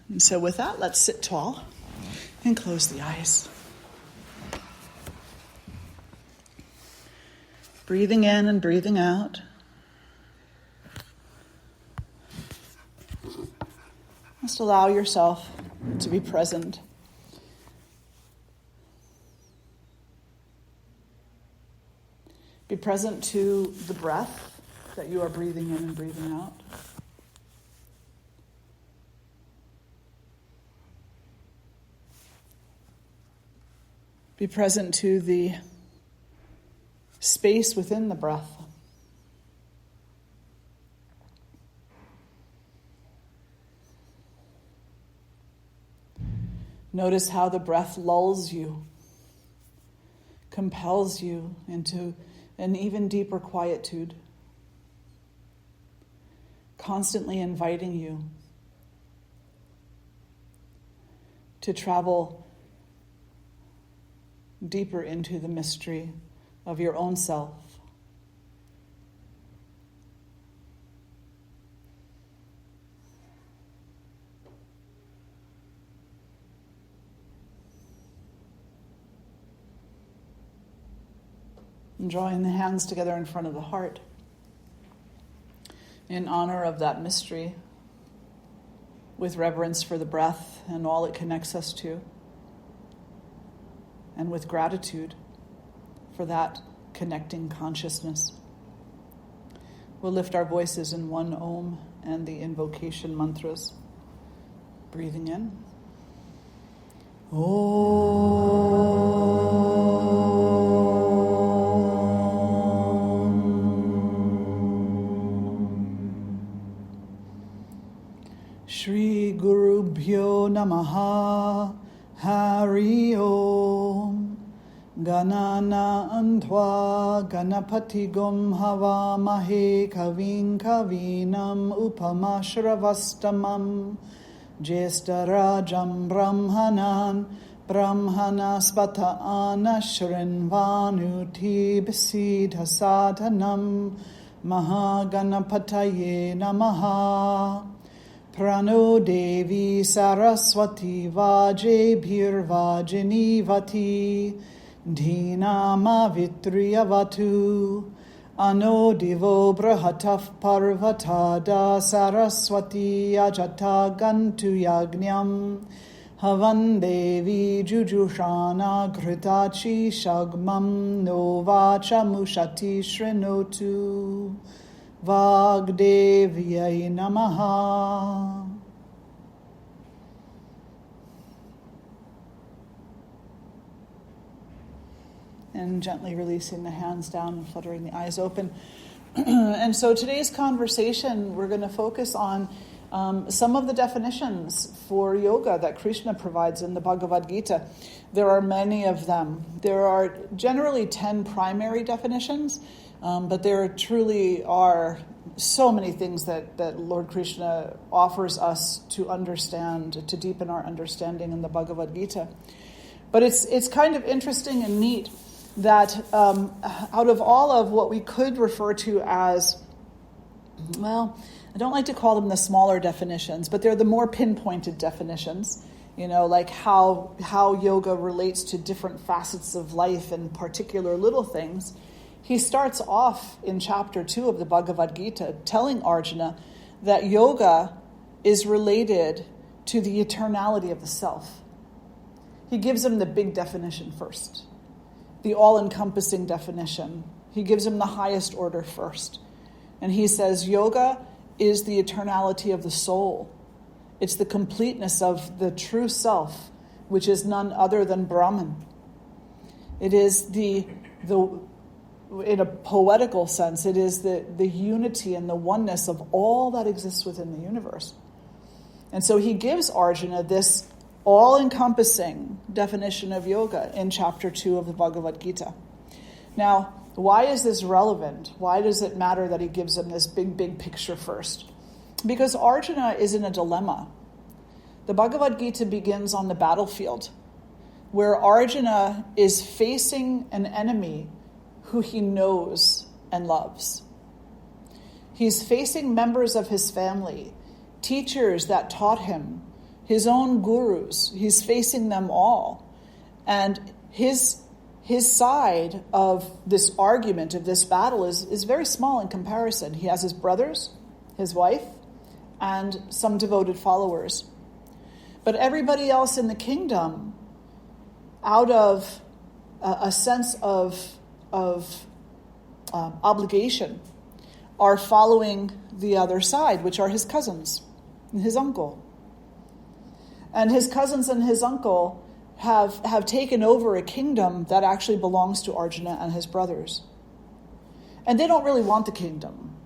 And so with that, let's sit tall and close the eyes. Breathing in and breathing out. Just allow yourself to be present. Be present to the breath that you are breathing in and breathing out. Be present to the space within the breath. Notice how the breath lulls you, compels you into an even deeper quietude, constantly inviting you to travel deeper into the mystery of your own self. And drawing the hands together in front of the heart in honor of that mystery, with reverence for the breath and all it connects us to, and with gratitude for that connecting consciousness. We'll lift our voices in one Om and the invocation mantras. Breathing in. Om. Shri Guru Bhyo Namaha Hari Om. Ganana Antva Ganapati Gom Havamahe Kavin Kavinam Upamashravastamam Jestarajam Brahmanan Brahmanaspata Anashrinvanuti Besidha Sadhanam Mahaganapataye Namaha Prano Devi Saraswati Vajebhir Vajinivati Dhinama Vitriyavatu Ano Divo Brahataf Parvatada Saraswati Ajata Gantu Yagnyam Havan Devi Jujushana Gritachi Shagmam Novacha Mushati Shrinotu Vagdevyai Namaha. And gently releasing the hands down and fluttering the eyes open. And so today's conversation, we're going to focus on some of the definitions for yoga that Krishna provides in the Bhagavad Gita. There are many of them. There are generally 10 primary definitions, but there truly are so many things that Lord Krishna offers us to understand, to deepen our understanding in the Bhagavad Gita. But it's kind of interesting and neat that out of all of what we could refer to as, well, I don't like to call them the smaller definitions, but they're the more pinpointed definitions, like how yoga relates to different facets of life and particular little things. He starts off in chapter 2 of the Bhagavad Gita telling Arjuna that yoga is related to the eternality of the self. He gives him the big definition first, the all-encompassing definition. He gives him the highest order first. And he says yoga is the eternality of the soul. It's the completeness of the true self, which is none other than Brahman. It is the in a poetical sense, it is the unity and the oneness of all that exists within the universe. And so he gives Arjuna this all-encompassing definition of yoga in chapter 2 of the Bhagavad Gita. Now, why is this relevant? Why does it matter that he gives him this big picture first? Because Arjuna is in a dilemma. The Bhagavad Gita begins on the battlefield, where Arjuna is facing an enemy who he knows and loves. He's facing members of his family, teachers that taught him his own gurus. He's facing them all. And his side of this argument, of this battle, is very small in comparison. He has his brothers, his wife, and some devoted followers. But everybody else in the kingdom, out of a sense of obligation, are following the other side, which are his cousins and his uncle. And his cousins and his uncle have taken over a kingdom that actually belongs to Arjuna and his brothers. And they don't really want the kingdom.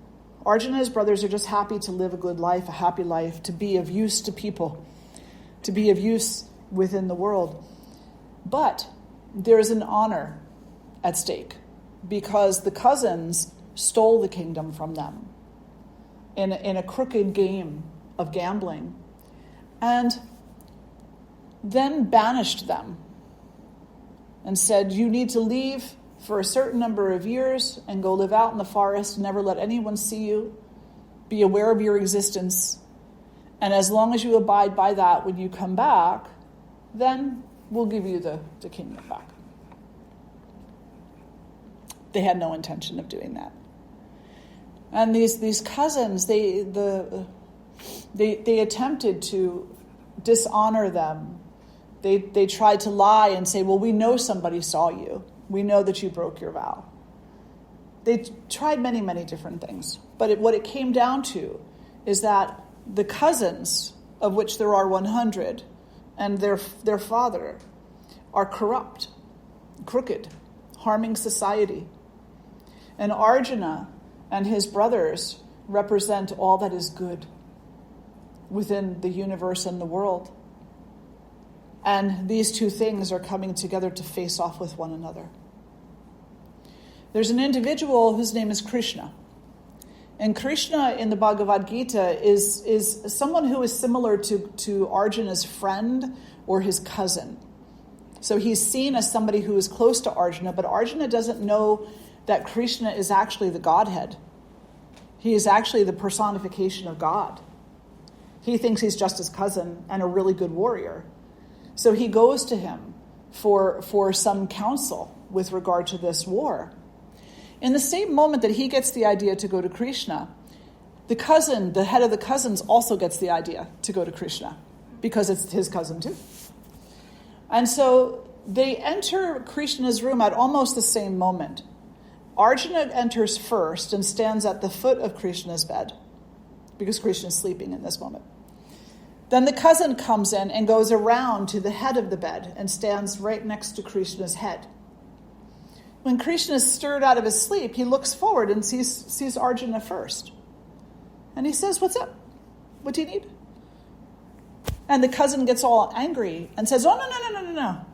Arjuna and his brothers are just happy to live a good life, a happy life, to be of use to people, to be of use within the world. But there is an honor at stake because the cousins stole the kingdom from them in a crooked game of gambling, and then banished them and said, you need to leave for a certain number of years and go live out in the forest, never let anyone see you, be aware of your existence, and as long as you abide by that, when you come back, then we'll give you the kingdom back. They had no intention of doing that. And these cousins, they attempted to dishonor them. They tried to lie and say, well, we know somebody saw you. We know that you broke your vow. They tried many, many different things. But what it came down to is that the cousins, of which there are 100, and their father, are corrupt, crooked, harming society. And Arjuna and his brothers represent all that is good within the universe and the world. And these two things are coming together to face off with one another. There's an individual whose name is Krishna. And Krishna in the Bhagavad Gita is someone who is similar to Arjuna's friend or his cousin. So he's seen as somebody who is close to Arjuna, but Arjuna doesn't know that Krishna is actually the Godhead. He is actually the personification of God. He thinks he's just his cousin and a really good warrior. So he goes to him for some counsel with regard to this war. In the same moment that he gets the idea to go to Krishna, the cousin, the head of the cousins, also gets the idea to go to Krishna because it's his cousin too. And so they enter Krishna's room at almost the same moment. Arjuna enters first and stands at the foot of Krishna's bed because Krishna is sleeping in this moment. Then the cousin comes in and goes around to the head of the bed and stands right next to Krishna's head. When Krishna is stirred out of his sleep, he looks forward and sees Arjuna first. And he says, "What's up? What do you need?" And the cousin gets all angry and says, "Oh, no.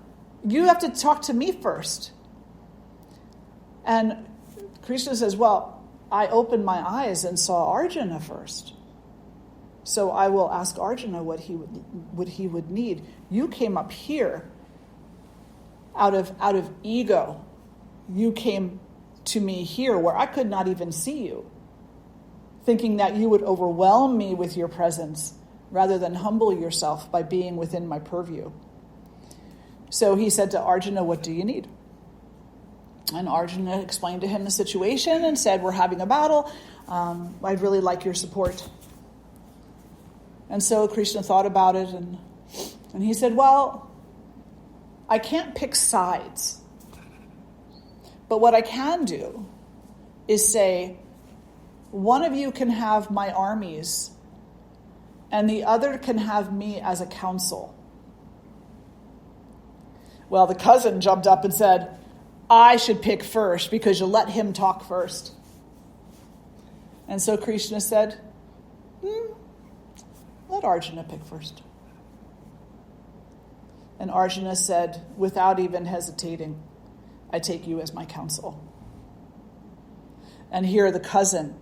You have to talk to me first." And Krishna says, "Well, I opened my eyes and saw Arjuna first. So I will ask Arjuna what he would need. You came up here out of ego. You came to me here where I could not even see you, thinking that you would overwhelm me with your presence rather than humble yourself by being within my purview." So he said to Arjuna, "What do you need?" And Arjuna explained to him the situation and said, "We're having a battle. I'd really like your support." And so Krishna thought about it and he said, "Well, I can't pick sides. But what I can do is say, one of you can have my armies and the other can have me as a counsel." Well, the cousin jumped up and said, "I should pick first because you let him talk first." And so Krishna said, "Let Arjuna pick first." And Arjuna said, without even hesitating, "I take you as my counsel." And here the cousin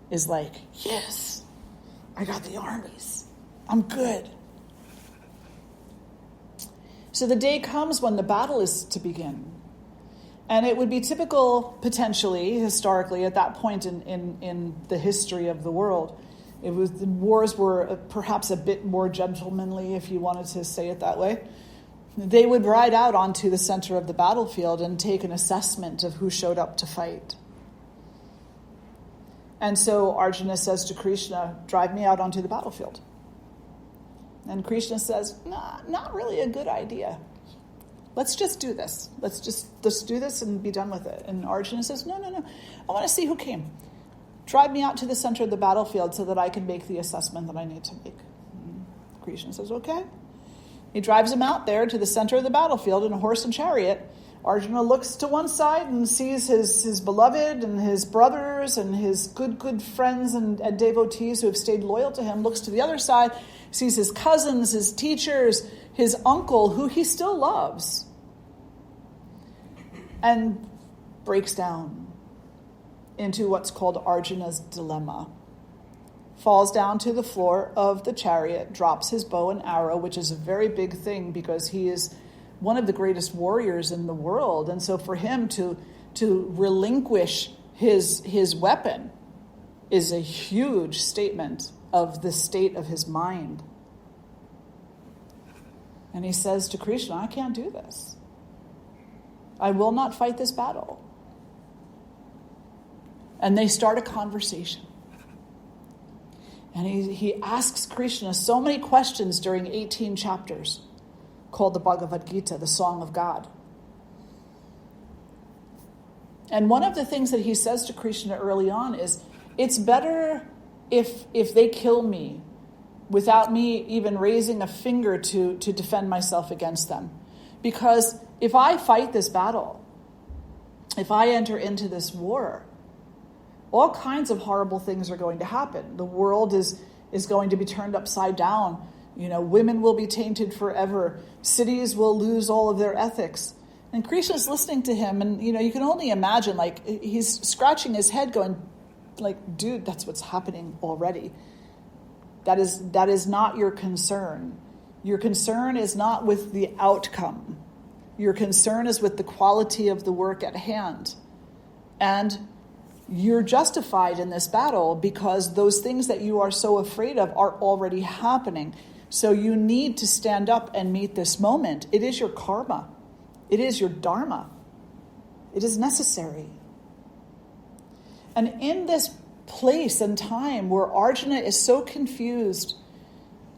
is like, "Yes, I got the armies. I'm good." So the day comes when the battle is to begin. And it would be typical, potentially, historically, at that point in the history of the world, The wars were perhaps a bit more gentlemanly, if you wanted to say it that way. They would ride out onto the center of the battlefield and take an assessment of who showed up to fight. And so Arjuna says to Krishna, drive me out onto the battlefield. And Krishna says, nah, not really a good idea. Let's just do this. Let's do this and be done with it. And Arjuna says, no. I want to see who came. Drive me out to the center of the battlefield so that I can make the assessment that I need to make. And Krishna says, okay. He drives him out there to the center of the battlefield in a horse and chariot. Arjuna looks to one side and sees his beloved and his brothers and his good friends and devotees who have stayed loyal to him. Looks to the other side, sees his cousins, his teachers, his uncle, who he still loves, and breaks down into what's called Arjuna's dilemma. Falls down to the floor of the chariot, drops his bow and arrow, which is a very big thing because he is one of the greatest warriors in the world. And so for him to relinquish his weapon is a huge statement of the state of his mind. And he says to Krishna, I can't do this. I will not fight this battle. And they start a conversation. And he asks Krishna so many questions during 18 chapters, called the Bhagavad Gita, the Song of God. And one of the things that he says to Krishna early on is, it's better if they kill me without me even raising a finger to defend myself against them. Because if I fight this battle, if I enter into this war, all kinds of horrible things are going to happen. The world is going to be turned upside down. Women will be tainted forever. Cities will lose all of their ethics. And Krishna's listening to him, and you can only imagine, like, he's scratching his head going, like, dude, that's what's happening already. That is not your concern. Your concern is not with the outcome. Your concern is with the quality of the work at hand. And you're justified in this battle because those things that you are so afraid of are already happening. So you need to stand up and meet this moment. It is your karma. It is your dharma. It is necessary. And in this place and time where Arjuna is so confused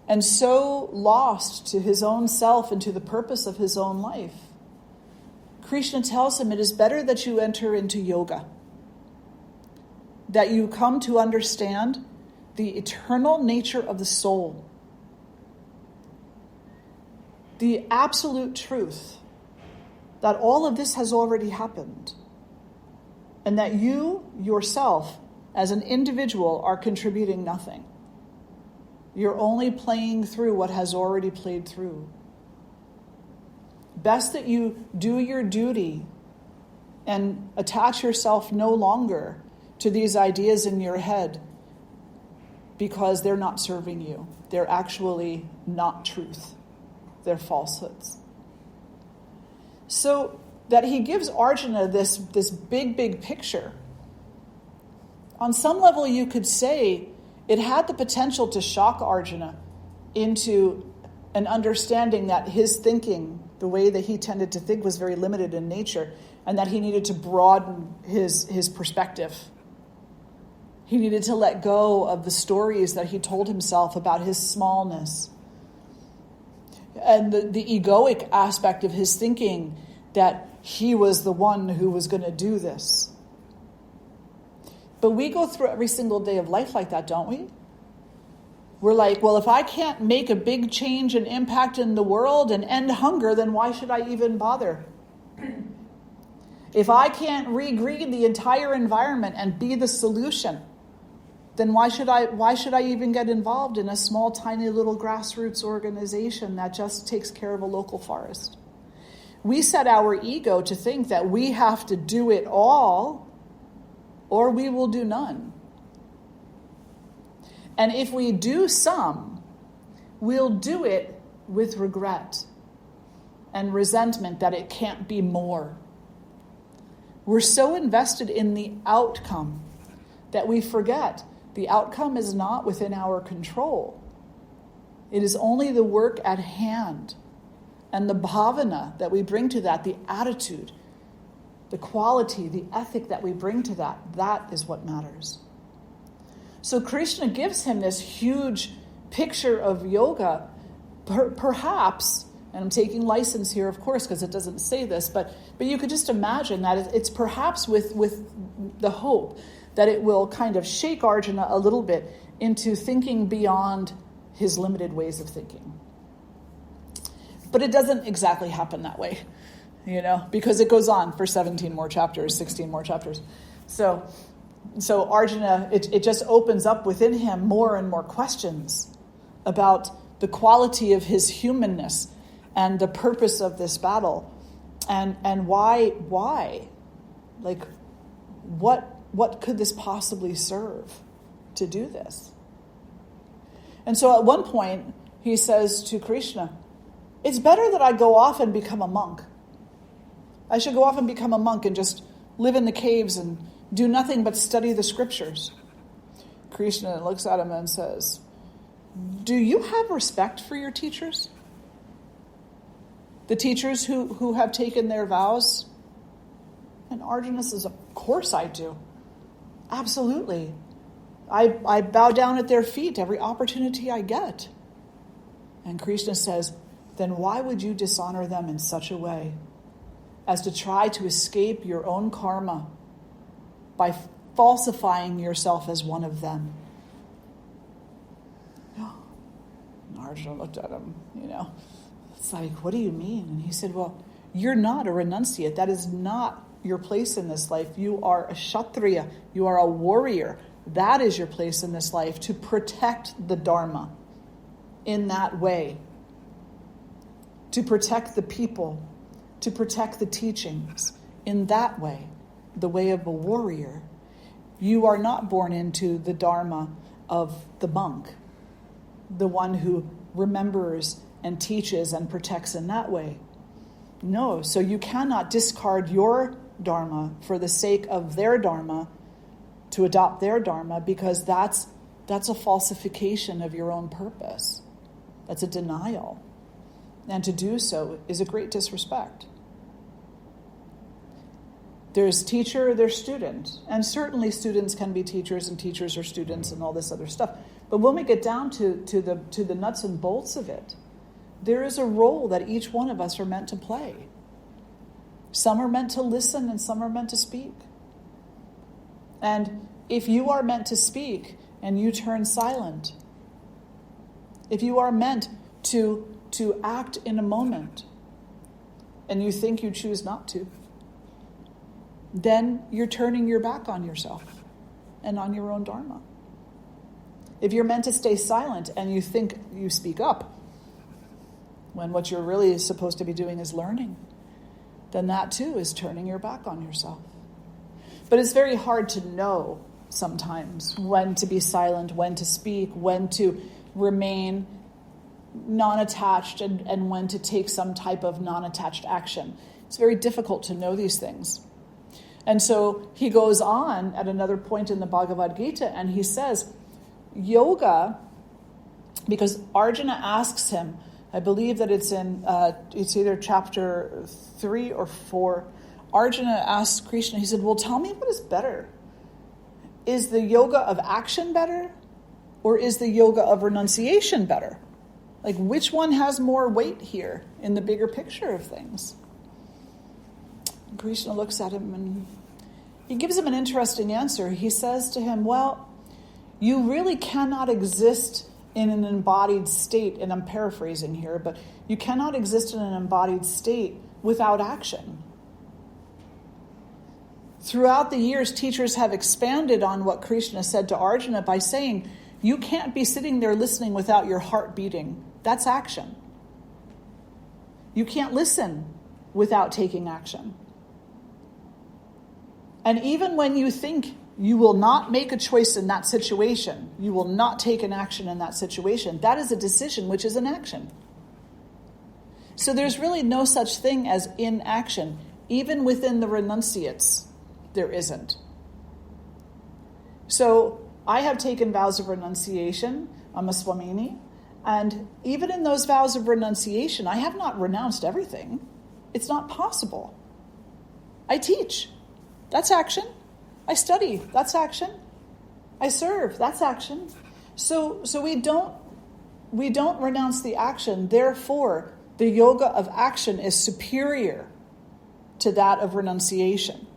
and so lost to his own self and to the purpose of his own life, Krishna tells him it is better that you enter into yoga, that you come to understand the eternal nature of the soul, the absolute truth that all of this has already happened, and that you yourself as an individual are contributing nothing. You're only playing through what has already played through. Best that you do your duty and attach yourself no longer to these ideas in your head, because they're not serving you. They're actually not truth. They're falsehoods. So that he gives Arjuna this big picture. On some level, you could say it had the potential to shock Arjuna into an understanding that his thinking, the way that he tended to think, was very limited in nature, and that he needed to broaden his perspective. He needed to let go of the stories that he told himself about his smallness and the egoic aspect of his thinking, that he was the one who was going to do this. But we go through every single day of life like that, don't we? We're like, well, if I can't make a big change and impact in the world and end hunger, then why should I even bother? If I can't regreen the entire environment and be the solution, then why should I even get involved in a small, tiny little grassroots organization that just takes care of a local forest? We set our ego to think that we have to do it all, or we will do none. And if we do some, we'll do it with regret and resentment that it can't be more. We're so invested in the outcome that we forget The outcome is not within our control. It is only the work at hand and the bhavana that we bring to that, the attitude, the quality, the ethic that we bring to that. That is what matters. So Krishna gives him this huge picture of yoga, perhaps, and I'm taking license here, of course, because it doesn't say this, but you could just imagine that it's perhaps with the hope that it will kind of shake Arjuna a little bit into thinking beyond his limited ways of thinking. But it doesn't exactly happen that way, because it goes on for 17 more chapters, 16 more chapters. So Arjuna, it just opens up within him more and more questions about the quality of his humanness and the purpose of this battle, and why, like, what could this possibly serve to do this? And so at one point he says to Krishna, it's better that I go off and become a monk. I should go off and become a monk and just live in the caves and do nothing but study the scriptures. Krishna looks at him and says, do you have respect for your teachers? The teachers who have taken their vows? And Arjuna says, of course I do. Absolutely. I bow down at their feet every opportunity I get. And Krishna says, then why would you dishonor them in such a way as to try to escape your own karma by falsifying yourself as one of them? And Arjuna looked at him, It's like, what do you mean? And he said, well, you're not a renunciate. That is not your place in this life. You are a Kshatriya. You are a warrior. That is your place in this life, to protect the Dharma in that way. To protect the people, to protect the teachings in that way, the way of a warrior. You are not born into the Dharma of the monk, the one who remembers and teaches and protects in that way. No, so you cannot discard your Dharma for the sake of their Dharma, to adopt their Dharma, because that's a falsification of your own purpose. That's a denial. And to do so is a great disrespect. There's teacher, there's student. And certainly students can be teachers and teachers are students and all this other stuff. But when we get down to the nuts and bolts of it, there is a role that each one of us are meant to play. Some are meant to listen and some are meant to speak. And if you are meant to speak and you turn silent, if you are meant to act in a moment and you think you choose not to, then you're turning your back on yourself and on your own Dharma. If you're meant to stay silent and you think you speak up, when what you're really supposed to be doing is learning, then that too is turning your back on yourself. But it's very hard to know sometimes when to be silent, when to speak, when to remain non-attached, and when to take some type of non-attached action. It's very difficult to know these things. And so he goes on at another point in the Bhagavad Gita and he says, yoga, because Arjuna asks him, I believe that it's in, it's either chapter 3 or 4. Arjuna asks Krishna, he said, well, tell me what is better. Is the yoga of action better? Or is the yoga of renunciation better? Like, which one has more weight here in the bigger picture of things? And Krishna looks at him and he gives him an interesting answer. He says to him, well, you really cannot exist in an embodied state, and I'm paraphrasing here, but you cannot exist in an embodied state without action. Throughout the years, teachers have expanded on what Krishna said to Arjuna by saying, you can't be sitting there listening without your heart beating. That's action. You can't listen without taking action. And even when you think you will not make a choice in that situation, you will not take an action in that situation, that is a decision, which is an action. So there's really no such thing as inaction. Even within the renunciates, there isn't. So I have taken vows of renunciation. I'm a Swamini. And even in those vows of renunciation, I have not renounced everything. It's not possible. I teach. That's action. I study. That's action. I serve. That's action. So we don't renounce the action. Therefore, the yoga of action is superior to that of renunciation.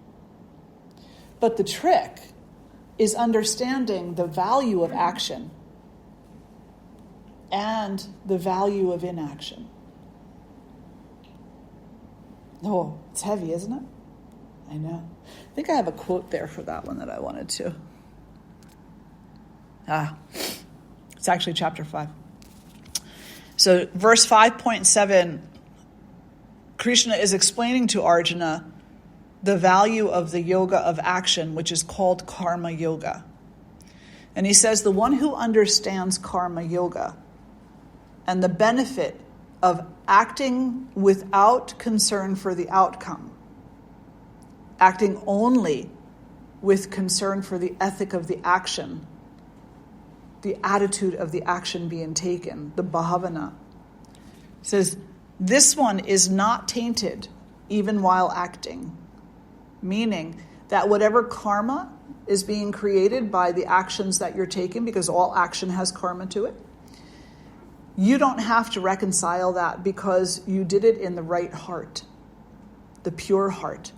But the trick is understanding the value of action and the value of inaction. Oh, it's heavy, isn't it? I know. I think I have a quote there for that one that I wanted to. It's actually chapter 5. So verse 5.7, Krishna is explaining to Arjuna the value of the yoga of action, which is called karma yoga. And he says the one who understands karma yoga and the benefit of acting without concern for the outcome, acting only with concern for the ethic of the action, the attitude of the action being taken, the bhavana, says this one is not tainted even while acting. Meaning that whatever karma is being created by the actions that you're taking, because all action has karma to it, you don't have to reconcile that because you did it in the right heart, the pure heart.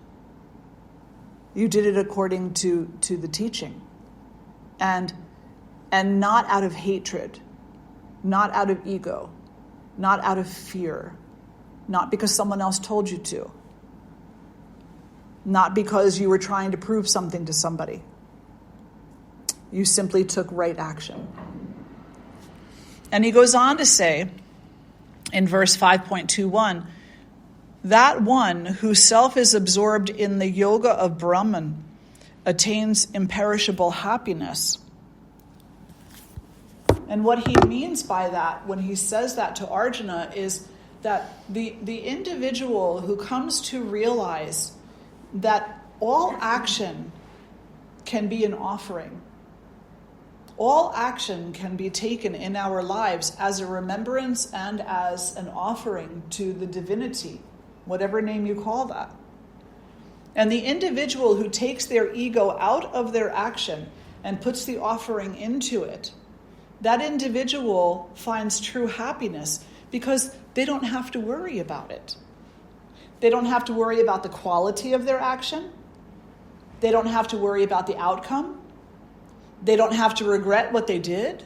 You did it according to the teaching. And not out of hatred, not out of ego, not out of fear, not because someone else told you to, not because you were trying to prove something to somebody. You simply took right action. And he goes on to say in verse 5.21, that one whose self is absorbed in the yoga of Brahman attains imperishable happiness. And what he means by that, when he says that to Arjuna, is that the individual who comes to realize that all action can be an offering. All action can be taken in our lives as a remembrance and as an offering to the divinity, whatever name you call that. And the individual who takes their ego out of their action and puts the offering into it, that individual finds true happiness because they don't have to worry about it. They don't have to worry about the quality of their action. They don't have to worry about the outcome. They don't have to regret what they did.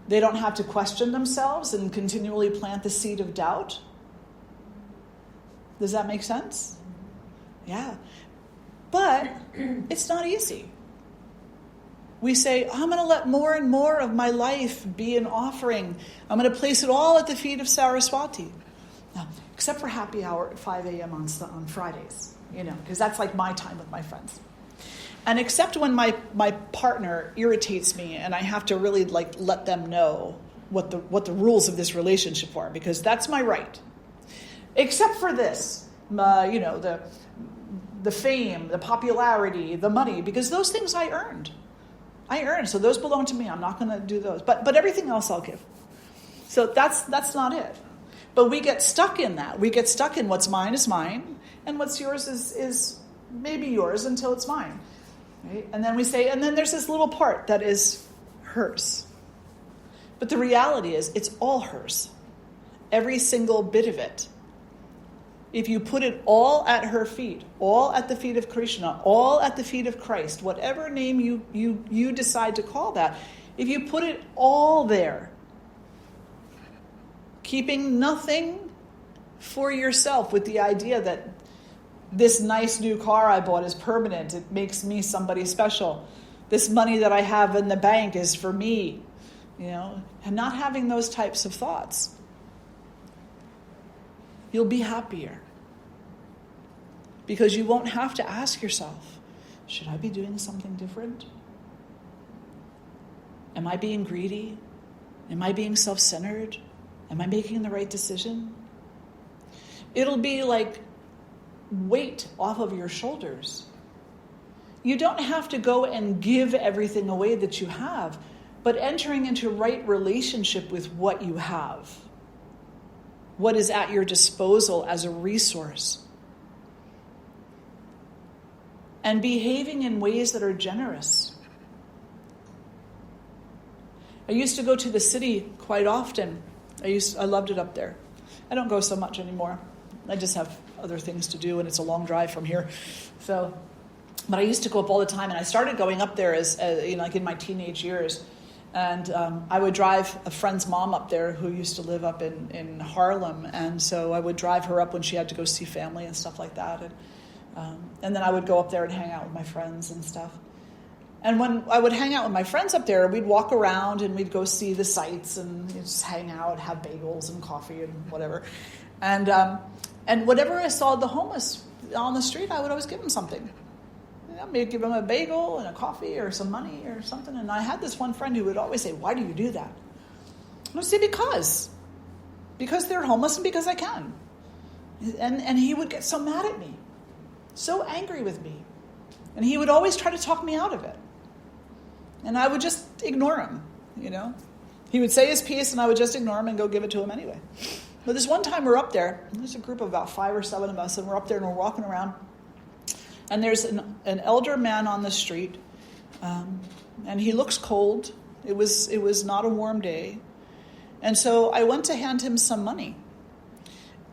They don't have to question themselves and continually plant the seed of doubt. Does that make sense? Yeah. But it's not easy. We say, I'm going to let more and more of my life be an offering. I'm going to place it all at the feet of Saraswati. Now, except for happy hour at 5 a.m. on Fridays, because that's like my time with my friends. And except when my partner irritates me and I have to really let them know what the rules of this relationship are, because that's my right. Except for this, the fame, the popularity, the money, because those things I earned, so those belong to me. I'm not going to do those, but everything else I'll give. So that's not it. But we get stuck in that. We get stuck in what's mine is mine, and what's yours is maybe yours until it's mine. Right? And then we say, and then there's this little part that is hers. But the reality is, it's all hers. Every single bit of it. If you put it all at her feet, all at the feet of Krishna, all at the feet of Christ, whatever name you decide to call that, if you put it all there, keeping nothing for yourself with the idea that this nice new car I bought is permanent, it makes me somebody special, this money that I have in the bank is for me, and not having those types of thoughts, you'll be happier. Because you won't have to ask yourself, should I be doing something different? Am I being greedy? Am I being self-centered? Am I making the right decision? It'll be like weight off of your shoulders. You don't have to go and give everything away that you have, but entering into right relationship with what you have, what is at your disposal as a resource, and behaving in ways that are generous. I used to go to the city quite often. I loved it up there. I don't go so much anymore. I just have other things to do, and it's a long drive from here. But I used to go up all the time, and I started going up there as like in my teenage years. And I would drive a friend's mom up there who used to live up in Harlem, and so I would drive her up when she had to go see family and stuff like that. And then I would go up there and hang out with my friends and stuff. And when I would hang out with my friends up there, we'd walk around and we'd go see the sights and just hang out, have bagels and coffee and whatever. And whenever I saw the homeless on the street, I would always give them something. Maybe give them a bagel and a coffee or some money or something. And I had this one friend who would always say, "Why do you do that?" I would say, because they're homeless and because I can. And he would get so mad at me, so angry with me. And he would always try to talk me out of it. And I would just ignore him, He would say his piece and I would just ignore him and go give it to him anyway. But this one time we're up there, there's a group of about 5 or 7 of us, and we're up there and we're walking around. And there's an elder man on the street, and he looks cold. It was not a warm day. And so I went to hand him some money.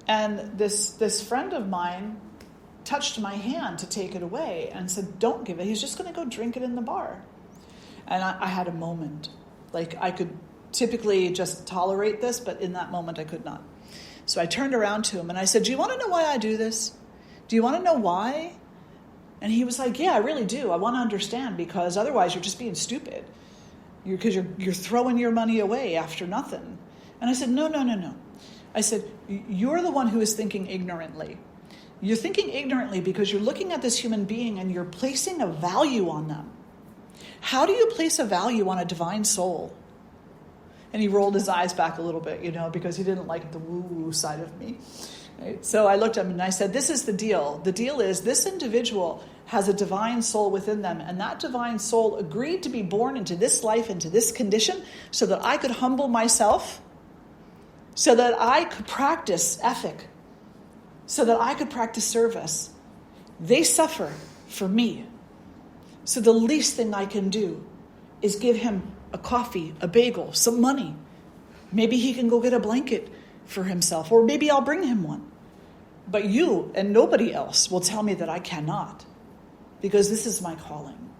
And this friend of mine touched my hand to take it away and said, "Don't give it. He's just going to go drink it in the bar." And I had a moment. Like, I could typically just tolerate this, but in that moment I could not. So I turned around to him and I said, "Do you want to know why I do this? Do you want to know why?" And he was like, "Yeah, I really do. I want to understand, because otherwise you're just being stupid. Because you're throwing your money away after nothing." And I said, No. I said, "You're the one who is thinking ignorantly. You're thinking ignorantly because you're looking at this human being and you're placing a value on them. How do you place a value on a divine soul?" And he rolled his eyes back a little bit, because he didn't like the woo-woo side of me. Right? So I looked at him and I said, "This is the deal. The deal is this individual has a divine soul within them, and that divine soul agreed to be born into this life, into this condition, so that I could humble myself, so that I could practice ethic, so that I could practice service. They suffer for me. So the least thing I can do is give him a coffee, a bagel, some money. Maybe he can go get a blanket for himself, or maybe I'll bring him one. But you and nobody else will tell me that I cannot, because this is my calling."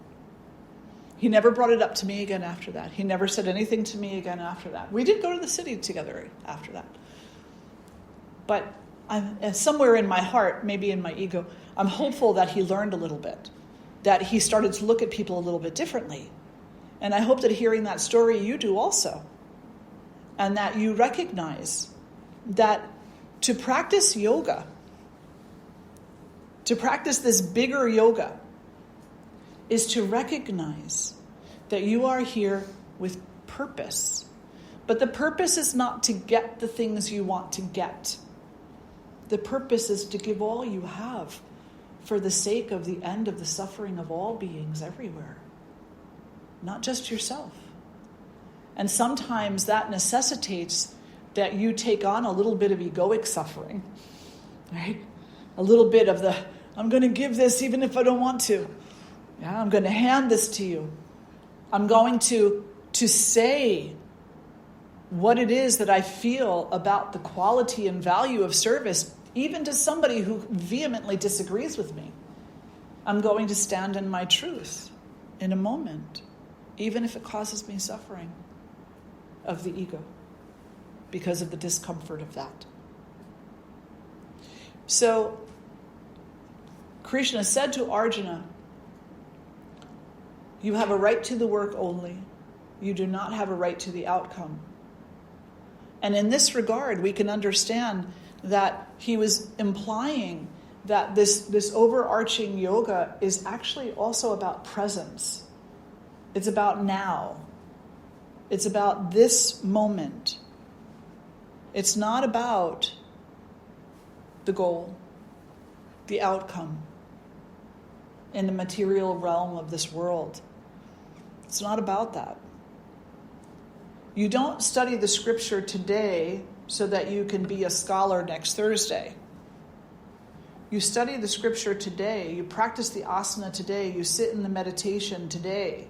He never brought it up to me again after that. He never said anything to me again after that. We did go to the city together after that. But somewhere in my heart, maybe in my ego, I'm hopeful that he learned a little bit, that he started to look at people a little bit differently. And I hope that hearing that story, you do also. And that you recognize that to practice yoga, to practice this bigger yoga, is to recognize that you are here with purpose. But the purpose is not to get the things you want to get. The purpose is to give all you have for the sake of the end of the suffering of all beings everywhere, not just yourself. And sometimes that necessitates that you take on a little bit of egoic suffering, right? A little bit of the, I'm going to give this even if I don't want to. Yeah, I'm going to hand this to you. I'm going to say what it is that I feel about the quality and value of service, even to somebody who vehemently disagrees with me. I'm going to stand in my truth in a moment, even if it causes me suffering of the ego, because of the discomfort of that. So, Krishna said to Arjuna, "You have a right to the work only. You do not have a right to the outcome." And in this regard, we can understand that he was implying that this overarching yoga is actually also about presence. It's about now. It's about this moment. It's not about the goal, the outcome. in the material realm of this world. It's not about that. You don't study the scripture today so that you can be a scholar next Thursday. You study the scripture today, you practice the asana today, you sit in the meditation today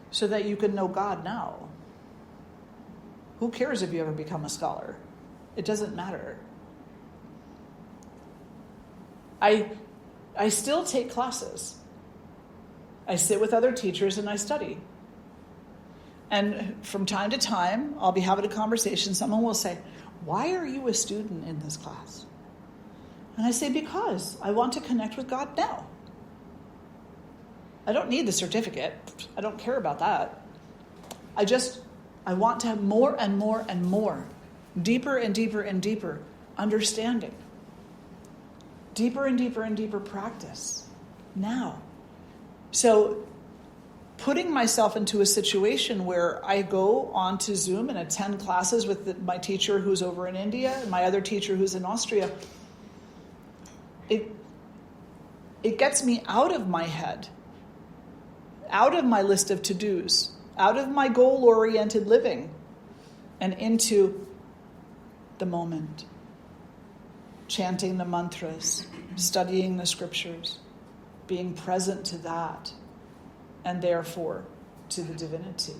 so that you can know God now. Who cares if you ever become a scholar? It doesn't matter. I still take classes. I sit with other teachers and I study. And from time to time, I'll be having a conversation. Someone will say, "Why are you a student in this class?" And I say, "Because I want to connect with God now. I don't need the certificate. I don't care about that. I want to have more and more and more, deeper and deeper and deeper understanding, deeper and deeper and deeper practice now." So putting myself into a situation where I go onto Zoom and attend classes with my teacher who's over in India and my other teacher who's in Austria, it gets me out of my head, out of my list of to-dos, out of my goal-oriented living, and into the moment. Chanting the mantras, studying the scriptures, being present to that, and therefore to the divinity.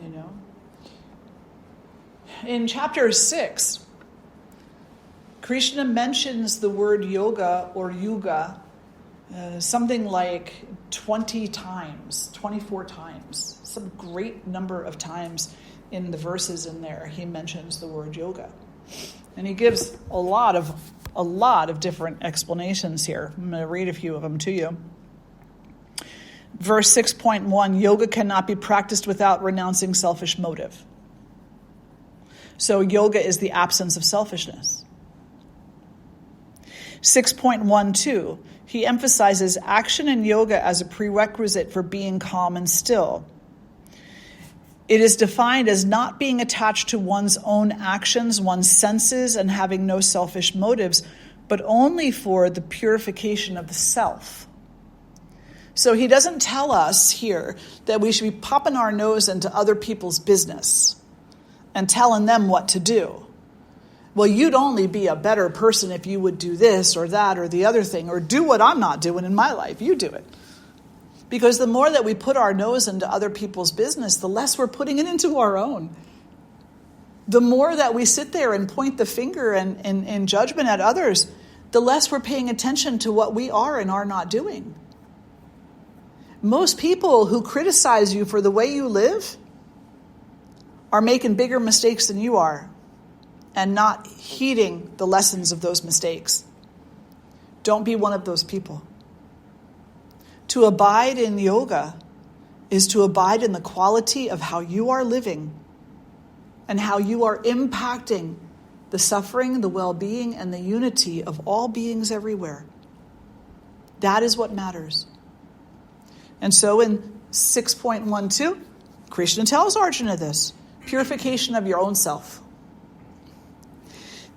You know? In chapter 6, Krishna mentions the word yoga or yuga something like 20 times, 24 times, some great number of times in the verses in there. He mentions the word yoga. And he gives a lot of different explanations here. I'm going to read a few of them to you. Verse 6.1, yoga cannot be practiced without renouncing selfish motive. So yoga is the absence of selfishness. 6.12, he emphasizes action in yoga as a prerequisite for being calm and still. It is defined as not being attached to one's own actions, one's senses, and having no selfish motives, but only for the purification of the self. So he doesn't tell us here that we should be popping our nose into other people's business and telling them what to do. Well, you'd only be a better person if you would do this or that or the other thing, or do what I'm not doing in my life. You do it. Because the more that we put our nose into other people's business, the less we're putting it into our own. The more that we sit there and point the finger and in judgment at others, the less we're paying attention to what we are and are not doing. Most people who criticize you for the way you live are making bigger mistakes than you are and not heeding the lessons of those mistakes. Don't be one of those people. To abide in yoga is to abide in the quality of how you are living and how you are impacting the suffering, the well-being, and the unity of all beings everywhere. That is what matters. And so in 6.12, Krishna tells Arjuna this, purification of your own self.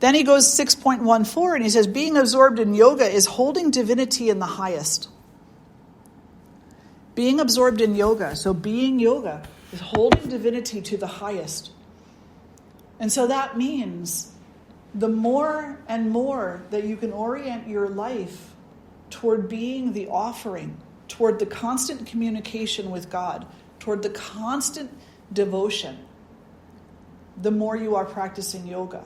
Then he goes 6.14 and he says, being absorbed in yoga is holding divinity in the highest. Being absorbed in yoga, so being yoga, is holding divinity to the highest. And so that means the more and more that you can orient your life toward being the offering, toward the constant communication with God, toward the constant devotion, the more you are practicing yoga.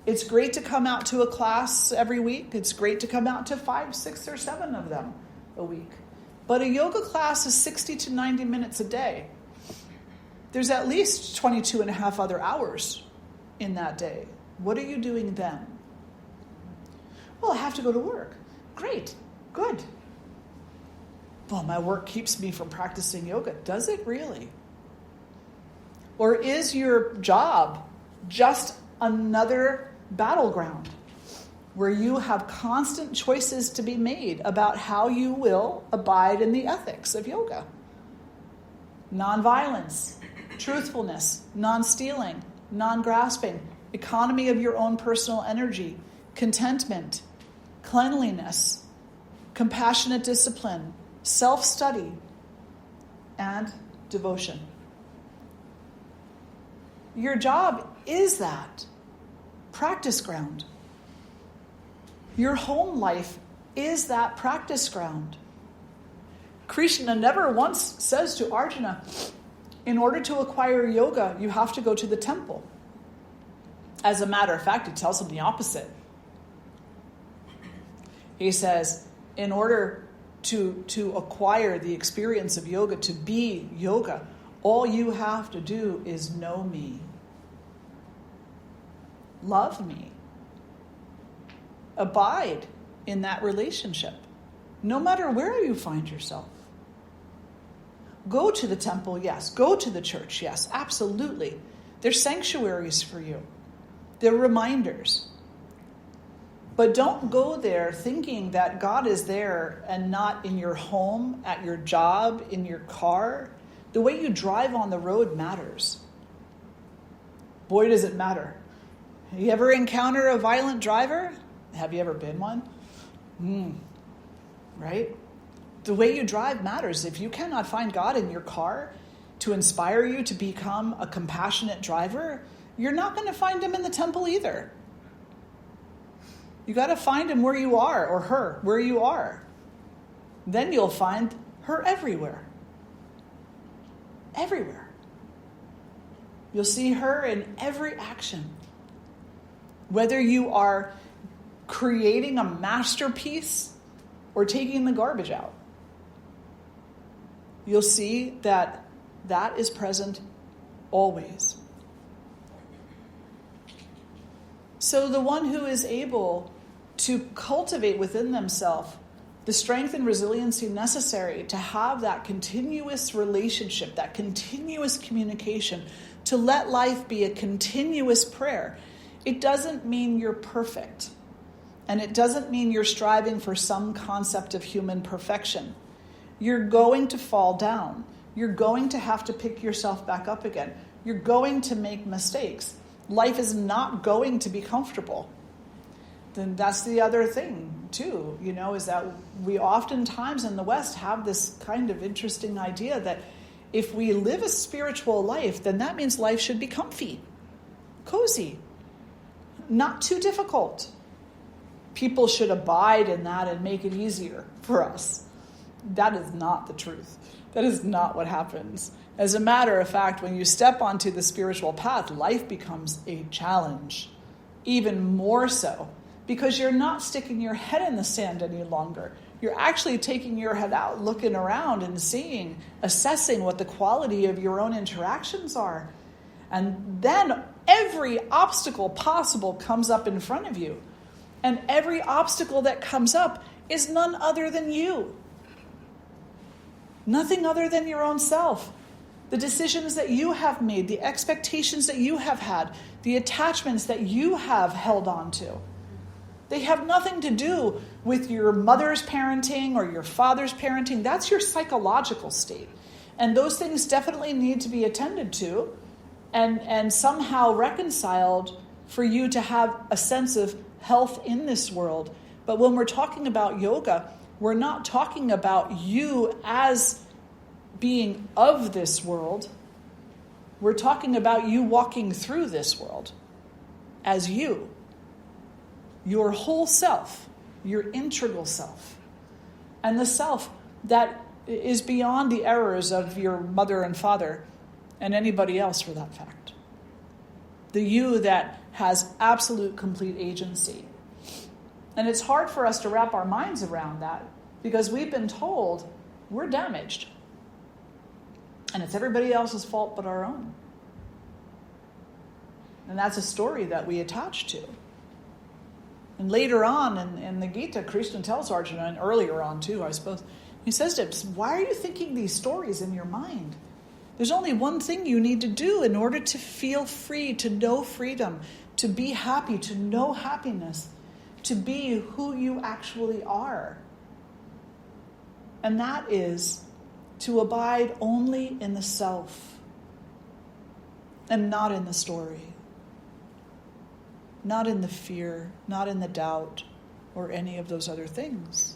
It's great to come out to a class every week. It's great to come out to 5, 6, or 7 of them a week. But a yoga class is 60 to 90 minutes a day. There's at least 22 and a half other hours in that day. What are you doing then? Well, I have to go to work. Great. Good. Well, my work keeps me from practicing yoga. Does it really? Or is your job just another battleground where you have constant choices to be made about how you will abide in the ethics of yoga? Nonviolence, truthfulness, non-stealing, non-grasping, economy of your own personal energy, contentment, cleanliness, compassionate discipline, self-study, and devotion. Your job is that practice ground. Your home life is that practice ground. Krishna never once says to Arjuna, in order to acquire yoga, you have to go to the temple. As a matter of fact, he tells him the opposite. He says, in order to acquire the experience of yoga, to be yoga, all you have to do is know me. Love me. Abide in that relationship, no matter where you find yourself. Go to the temple, yes. Go to the church, yes. Absolutely. They're sanctuaries for you. They're reminders. But don't go there thinking that God is there and not in your home, at your job, in your car. The way you drive on the road matters. Boy, does it matter. You ever encounter a violent driver? Have you ever been one? Right? The way you drive matters. If you cannot find God in your car to inspire you to become a compassionate driver, you're not going to find him in the temple either. You got to find him where you are, or her where you are. Then you'll find her everywhere. Everywhere. You'll see her in every action. Whether you are creating a masterpiece or taking the garbage out, you'll see that that is present always. So the one who is able to cultivate within themselves the strength and resiliency necessary to have that continuous relationship, that continuous communication, to let life be a continuous prayer. It doesn't mean you're perfect. And it doesn't mean you're striving for some concept of human perfection. You're going to fall down. You're going to have to pick yourself back up again. You're going to make mistakes. Life is not going to be comfortable. Then that's the other thing, too, is that we oftentimes in the West have this kind of interesting idea that if we live a spiritual life, then that means life should be comfy, cozy, not too difficult. People should abide in that and make it easier for us. That is not the truth. That is not what happens. As a matter of fact, when you step onto the spiritual path, life becomes a challenge, even more so, because you're not sticking your head in the sand any longer. You're actually taking your head out, looking around and seeing, assessing what the quality of your own interactions are. And then every obstacle possible comes up in front of you. And every obstacle that comes up is none other than you. Nothing other than your own self. The decisions that you have made, the expectations that you have had, the attachments that you have held on to. They have nothing to do with your mother's parenting or your father's parenting. That's your psychological state. And those things definitely need to be attended to and somehow reconciled for you to have a sense of health in this world. But when we're talking about yoga, we're not talking about you as being of this world. We're talking about you walking through this world as you, your whole self, your integral self, and the self that is beyond the errors of your mother and father and anybody else for that fact. The you that has absolute complete agency. And it's hard for us to wrap our minds around that because we've been told we're damaged. And it's everybody else's fault but our own. And that's a story that we attach to. And later on in the Gita, Krishna tells Arjuna, and earlier on too, I suppose, he says to him, why are you thinking these stories in your mind? There's only one thing you need to do in order to feel free, to know freedom, to be happy, to know happiness, to be who you actually are. And that is to abide only in the self and not in the story, not in the fear, not in the doubt, or any of those other things.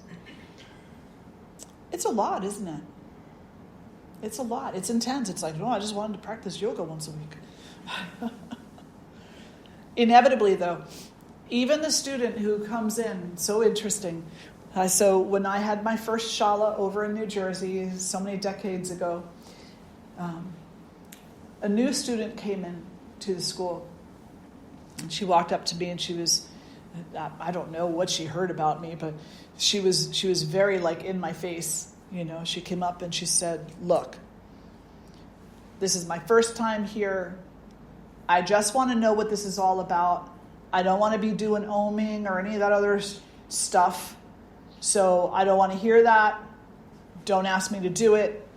It's a lot, isn't it? It's a lot. It's intense. It's like, no, I just wanted to practice yoga once a week. Inevitably, though, even the student who comes in, so interesting. So when I had my first shala over in New Jersey so many decades ago, a new student came in to the school. And she walked up to me and she was, I don't know what she heard about me, but she was very like in my face. You know, she came up and she said, look, this is my first time here. I just want to know what this is all about. I don't want to be doing oming or any of that other stuff. So I don't want to hear that. Don't ask me to do it.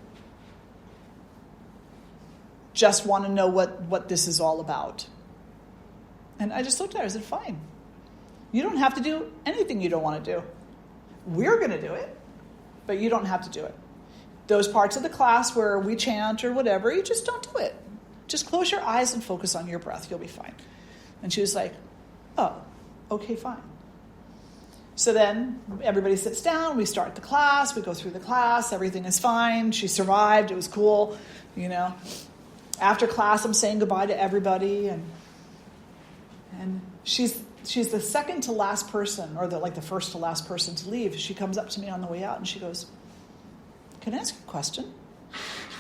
Just want to know what this is all about. And I just looked at her and said, fine. You don't have to do anything you don't want to do. We're going to do it, but you don't have to do it. Those parts of the class where we chant or whatever, you just don't do it. Just close your eyes and focus on your breath. You'll be fine. And she was like, oh, okay, fine. So then everybody sits down. We start the class. We go through the class. Everything is fine. She survived. It was cool. You know, after class, I'm saying goodbye to everybody. And she's the second to last person, or the first to last person to leave. She comes up to me on the way out and she goes, can I ask you a question?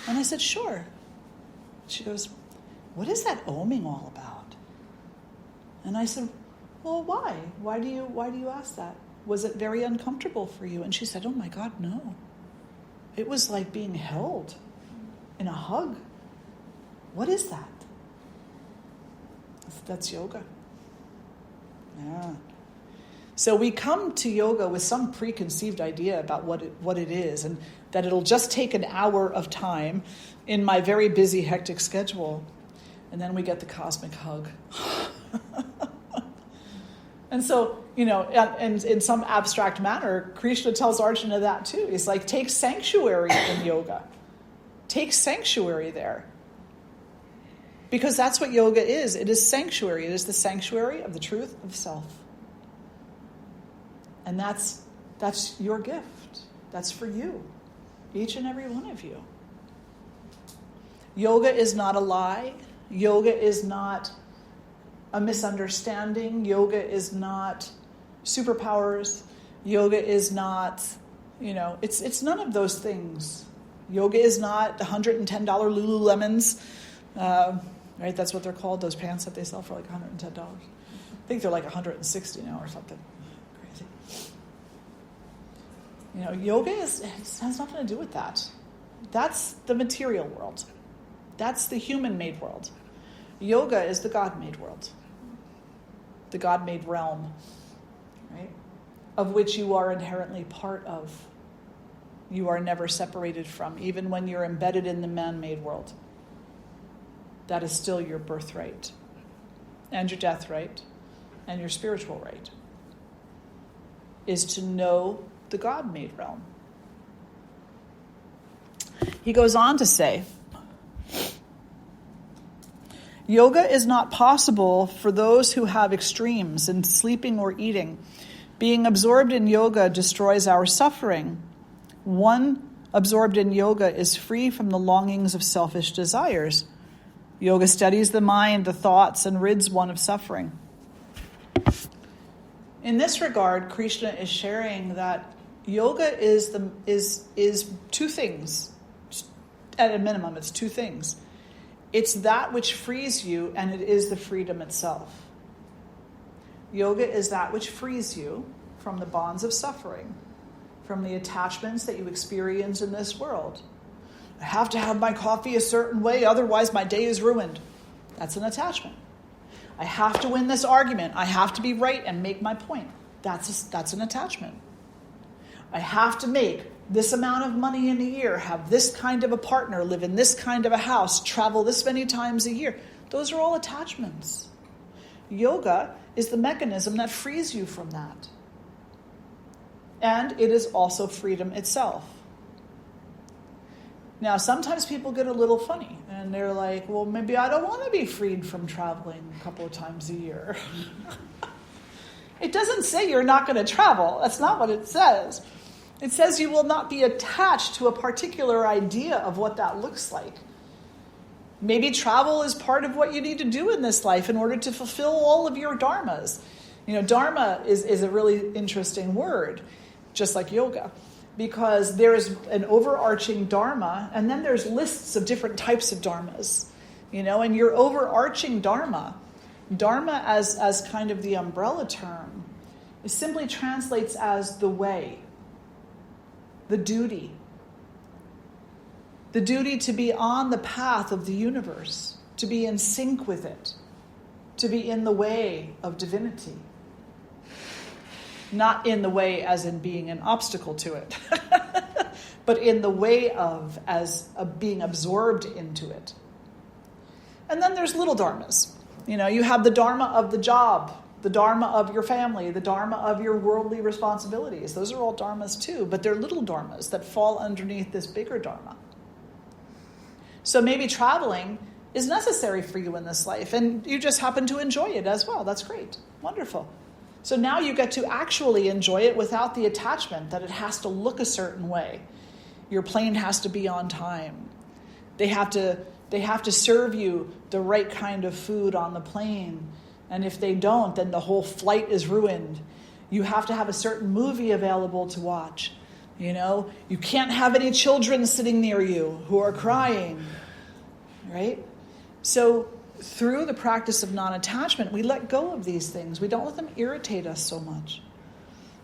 And I said, sure. She goes, what is that oming all about? And I said, well, why? Why do you ask that? Was it very uncomfortable for you? And she said, oh my God, no. It was like being held in a hug. What is that? I said, that's yoga. Yeah. So we come to yoga with some preconceived idea about what it is, and that it'll just take an hour of time in my very busy, hectic schedule. And then we get the cosmic hug. And so, you know, and in some abstract manner, Krishna tells Arjuna that too. He's like, take sanctuary in yoga. Take sanctuary there. Because that's what yoga is. It is sanctuary. It is the sanctuary of the truth of self. And that's your gift. That's for you. Each and every one of you. Yoga is not a lie. Yoga is not a misunderstanding. Yoga is not superpowers. Yoga is not, you know, it's none of those things. Yoga is not $110 Lululemons. Right, that's what they're called, those pants that they sell for like $110. I think they're like $160 now or something. Crazy. You know, yoga has nothing to do with that. That's the material world. That's the human-made world. Yoga is the God-made world. The God-made realm, right? Of which you are inherently part of. You are never separated from, even when you're embedded in the man-made world. That is still your birthright, and your death right, and your spiritual right, is to know the God-made realm. He goes on to say, yoga is not possible for those who have extremes in sleeping or eating. Being absorbed in yoga destroys our suffering. One absorbed in yoga is free from the longings of selfish desires. Yoga steadies the mind, the thoughts, and rids one of suffering. In this regard, Krishna is sharing that yoga is two things. At a minimum, it's two things. It's that which frees you, and it is the freedom itself. Yoga is that which frees you from the bonds of suffering, from the attachments that you experience in this world. I have to have my coffee a certain way, otherwise my day is ruined. That's an attachment. I have to win this argument. I have to be right and make my point. That's an attachment. I have to make this amount of money in a year, have this kind of a partner, live in this kind of a house, travel this many times a year. Those are all attachments. Yoga is the mechanism that frees you from that. And it is also freedom itself. Now, sometimes people get a little funny, and they're like, well, maybe I don't want to be freed from traveling a couple of times a year. It doesn't say you're not going to travel. That's not what it says. It says you will not be attached to a particular idea of what that looks like. Maybe travel is part of what you need to do in this life in order to fulfill all of your dharmas. Dharma is a really interesting word, just like yoga, because there is an overarching dharma, and then there's lists of different types of dharmas. And your overarching dharma as kind of the umbrella term, it simply translates as the way, the duty to be on the path of the universe, to be in sync with it, to be in the way of divinity. Not in the way as in being an obstacle to it, but in the way of as being absorbed into it. And then there's little dharmas. You have the dharma of the job, the dharma of your family, the dharma of your worldly responsibilities. Those are all dharmas too, but they're little dharmas that fall underneath this bigger dharma. So maybe traveling is necessary for you in this life, and you just happen to enjoy it as well. That's great. Wonderful. So now you get to actually enjoy it without the attachment that it has to look a certain way. Your plane has to be on time. They have to serve you the right kind of food on the plane. And if they don't, then the whole flight is ruined. You have to have a certain movie available to watch. You can't have any children sitting near you who are crying, right? So through the practice of non-attachment, we let go of these things. We don't let them irritate us so much.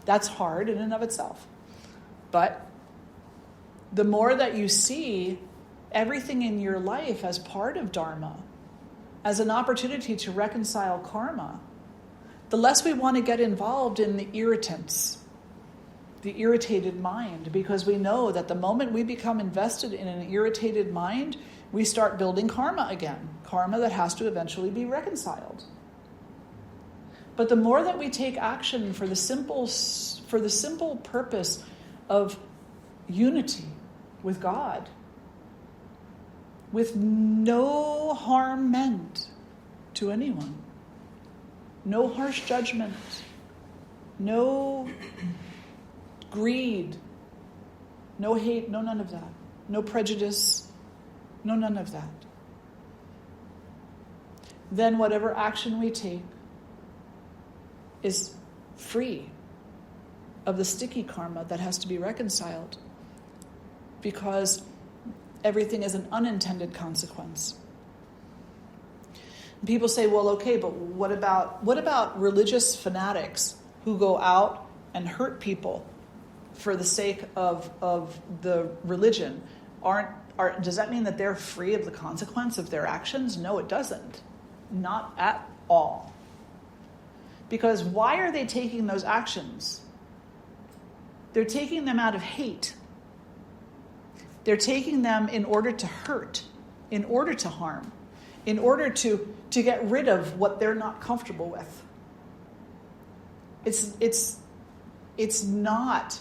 That's hard in and of itself. But the more that you see everything in your life as part of dharma, as an opportunity to reconcile karma, the less we want to get involved in the irritants, the irritated mind, because we know that the moment we become invested in an irritated mind, we start building karma again, karma that has to eventually be reconciled. But the more that we take action for the simple purpose of unity with God, with no harm meant to anyone, no harsh judgment, no greed, no hate, no none of that, no prejudice, no none of that, then whatever action we take is free of the sticky karma that has to be reconciled, because everything is an unintended consequence. And people say, well, okay, but what about religious fanatics who go out and hurt people for the sake of the religion? Does that mean that they're free of the consequence of their actions? No, it doesn't. Not at all. Because why are they taking those actions? They're taking them out of hate. They're taking them in order to hurt, in order to harm, in order to get rid of what they're not comfortable with. It's not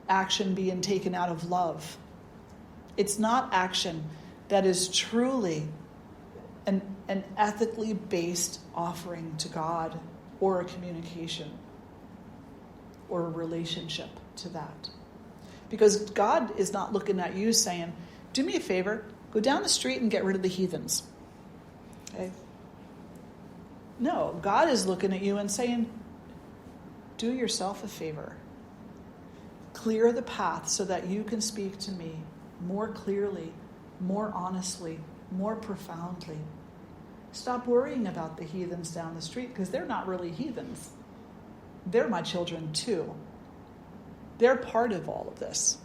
action being taken out of love. It's not action that is truly an ethically based offering to God, or a communication, or a relationship to that. Because God is not looking at you saying, do me a favor, go down the street and get rid of the heathens. Okay? No, God is looking at you and saying, do yourself a favor. Clear the path so that you can speak to me more clearly, more honestly, more profoundly. Stop worrying about the heathens down the street, because they're not really heathens. They're my children too. They're part of all of this.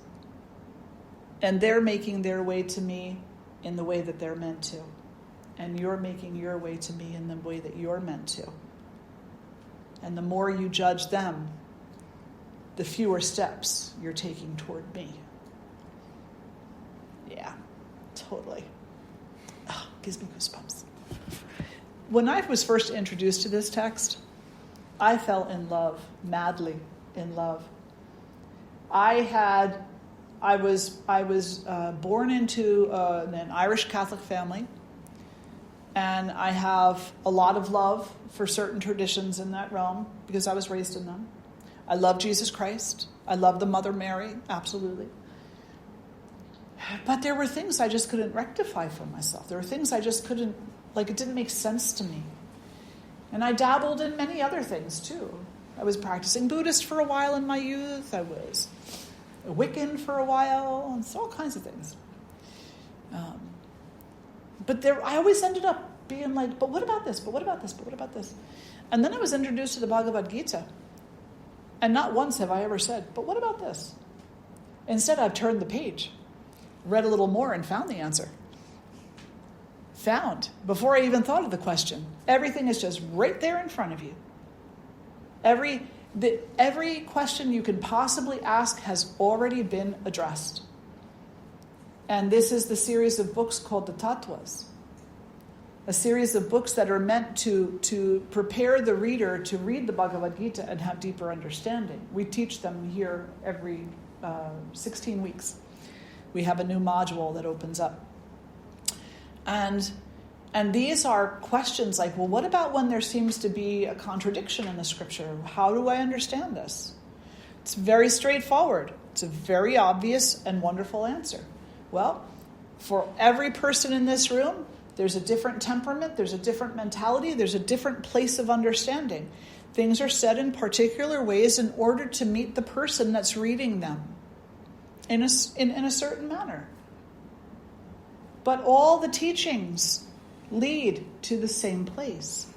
And they're making their way to me in the way that they're meant to. And you're making your way to me in the way that you're meant to. And the more you judge them, the fewer steps you're taking toward me. Yeah, totally. Oh, gives me goosebumps. When I was first introduced to this text, I fell in love, madly in love. I was born into an Irish Catholic family. And I have a lot of love for certain traditions in that realm because I was raised in them. I love Jesus Christ. I love the Mother Mary, absolutely. But there were things I just couldn't rectify for myself. There were things I just couldn't, it didn't make sense to me. And I dabbled in many other things too. I was practicing Buddhist for a while in my youth. I was a Wiccan for a while, and so all kinds of things. But I always ended up being like, but what about this? But what about this? But what about this? And then I was introduced to the Bhagavad Gita. And not once have I ever said, but what about this? Instead, I've turned the page, read a little more, and found the answer. Found, before I even thought of the question. Everything is just right there in front of you. Every question you can possibly ask has already been addressed. And this is the series of books called the Tattvas. A series of books that are meant to prepare the reader to read the Bhagavad Gita and have deeper understanding. We teach them here every 16 weeks. We have a new module that opens up. And these are questions like, well, what about when there seems to be a contradiction in the scripture? How do I understand this? It's very straightforward. It's a very obvious and wonderful answer. Well, for every person in this room, there's a different temperament, there's a different mentality, there's a different place of understanding. Things are said in particular ways in order to meet the person that's reading them in a certain manner. But all the teachings lead to the same place.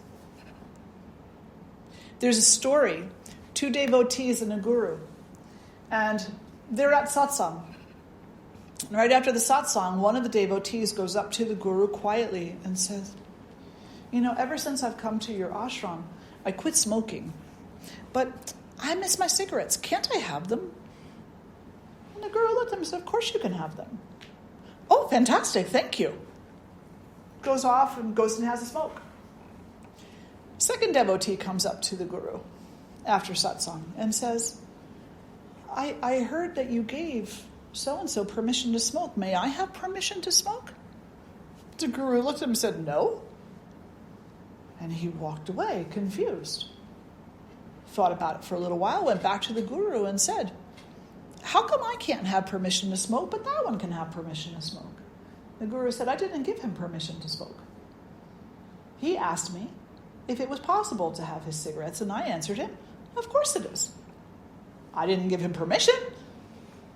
There's a story, 2 devotees and a guru, and they're at Satsang. And right after the Satsang, one of the devotees goes up to the guru quietly and says, ever since I've come to your ashram, I quit smoking, but I miss my cigarettes. Can't I have them? And the guru looked at him and said, of course you can have them. Oh, fantastic, thank you. Goes off and goes and has a smoke. Second devotee comes up to the guru after Satsang and says, I heard that you gave so-and-so permission to smoke. May I have permission to smoke? The guru looked at him and said, no. And he walked away, confused. Thought about it for a little while, went back to the guru and said, how come I can't have permission to smoke, but that one can have permission to smoke? The guru said, I didn't give him permission to smoke. He asked me if it was possible to have his cigarettes, and I answered him, of course it is. I didn't give him permission,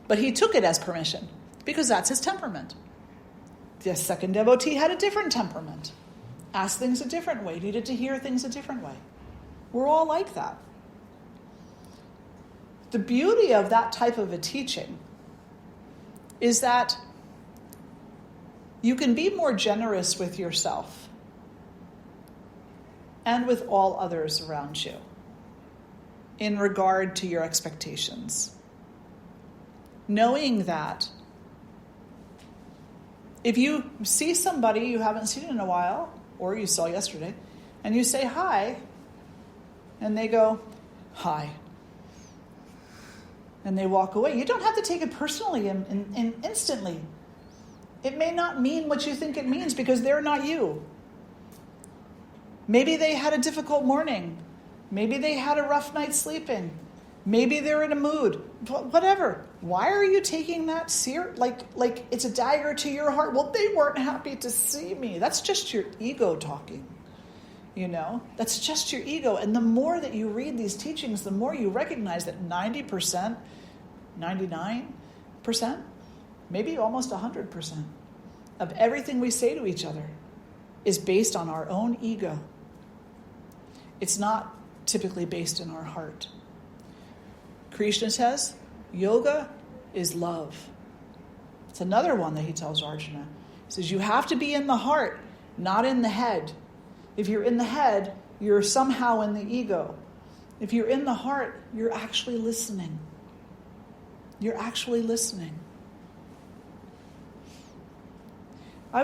but he took it as permission, because that's his temperament. The second devotee had a different temperament, asked things a different way, needed to hear things a different way. We're all like that. The beauty of that type of a teaching is that you can be more generous with yourself and with all others around you in regard to your expectations. Knowing that if you see somebody you haven't seen in a while, or you saw yesterday, and you say hi, and they go, hi, and they walk away, you don't have to take it personally and instantly. It may not mean what you think it means because they're not you. Maybe they had a difficult morning. Maybe they had a rough night sleeping. Maybe they're in a mood. Whatever. Why are you taking that like it's a dagger to your heart? Well, they weren't happy to see me. That's just your ego talking. That's just your ego. And the more that you read these teachings, the more you recognize that 90%, 99%, maybe almost 100% of everything we say to each other is based on our own ego. It's not typically based in our heart. Krishna says, yoga is love. It's another one that he tells Arjuna. He says, you have to be in the heart, not in the head. If you're in the head, you're somehow in the ego. If you're in the heart, you're actually listening. You're actually listening. I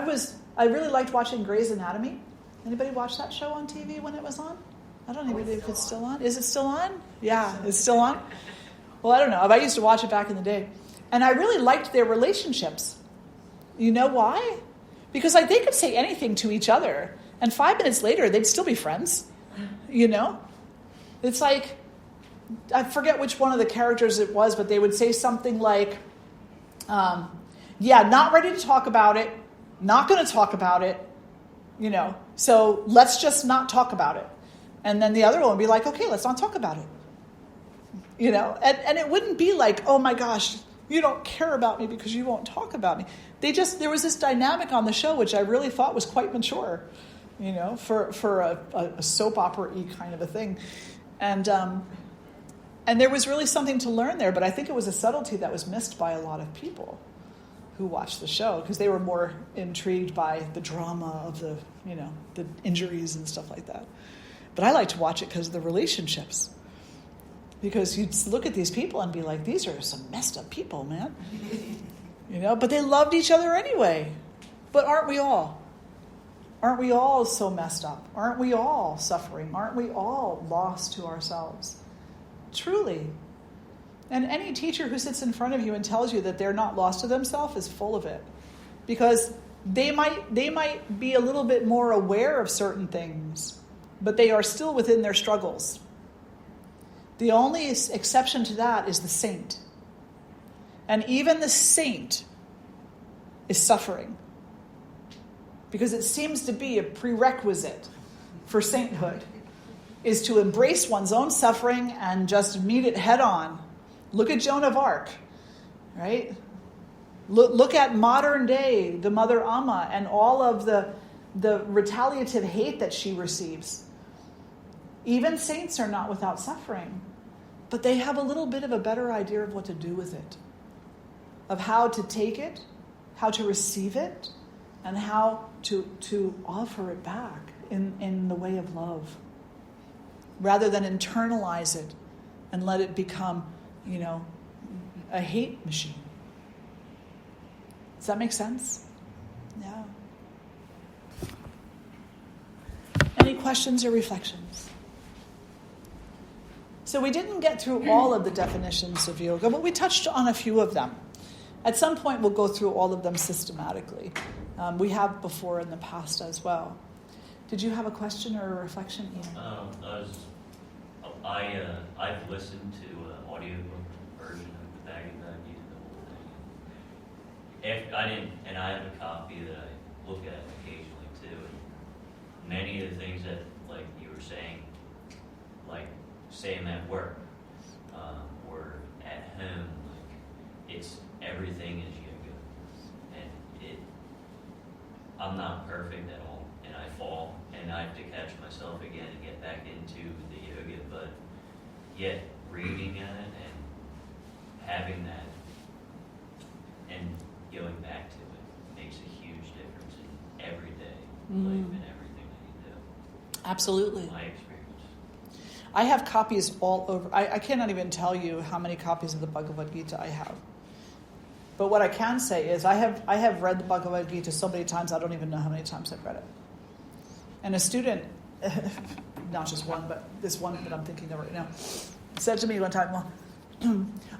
really liked watching Grey's Anatomy. Anybody watch that show on TV when it was on? I don't even know if it's still on. Is it still on? Yeah, it's still on. Well, I don't know. I used to watch it back in the day. And I really liked their relationships. You know why? Because they could say anything to each other. And 5 minutes later, they'd still be friends, you know? It's like, I forget which one of the characters it was, but they would say something like, not ready to talk about it, not going to talk about it, you know, so let's just not talk about it. And then the other one would be like, okay, let's not talk about it. You know, and it wouldn't be like, oh my gosh, you don't care about me because you won't talk about me. There was this dynamic on the show, which I really thought was quite mature, you know, for a soap opera-y kind of a thing. And there was really something to learn there, but I think it was a subtlety that was missed by a lot of people who watched the show, because they were more intrigued by the drama of the, you know, the injuries and stuff like that. But I like to watch it because of the relationships. Because you'd look at these people and be like, these are some messed up people, man. You know, but they loved each other anyway. But aren't we all? Aren't we all so messed up? Aren't we all suffering? Aren't we all lost to ourselves? Truly. And any teacher who sits in front of you and tells you that they're not lost to themselves is full of it. Because they might be a little bit more aware of certain things, but they are still within their struggles. The only exception to that is the saint. And even the saint is suffering. Because it seems to be a prerequisite for sainthood, is to embrace one's own suffering and just meet it head on. Look at Joan of Arc, right? Look at modern day, the Mother Amma, and all of the retaliative hate that she receives. Even saints are not without suffering, but they have a little bit of a better idea of what to do with it, of how to take it, how to receive it, and how to offer it back in the way of love, rather than internalize it and let it become, you know, a hate machine. Does that make sense? Yeah. Any questions or reflections? So we didn't get through all of the definitions of yoga, but we touched on a few of them. At some point, we'll go through all of them systematically. We have before in the past as well. Did you have a question or a reflection, Ian? I've listened to an audiobook version of the Bhagavad Gita, the whole thing. And I have a copy that I look at occasionally too. And many of the things that, like you were saying, like saying at work or at home, like it's everything is yoga, and I'm not perfect at all, and I fall, and I have to catch myself again and get back into the yoga, but yet reading at it and having that and going back to it makes a huge difference in everyday life and everything that you do. Absolutely. My experience. I have copies all over. I cannot even tell you how many copies of the Bhagavad Gita I have. But what I can say is I have read the Bhagavad Gita so many times I don't even know how many times I've read it. And a student, not just one, but this one that I'm thinking of right now, said to me one time, well,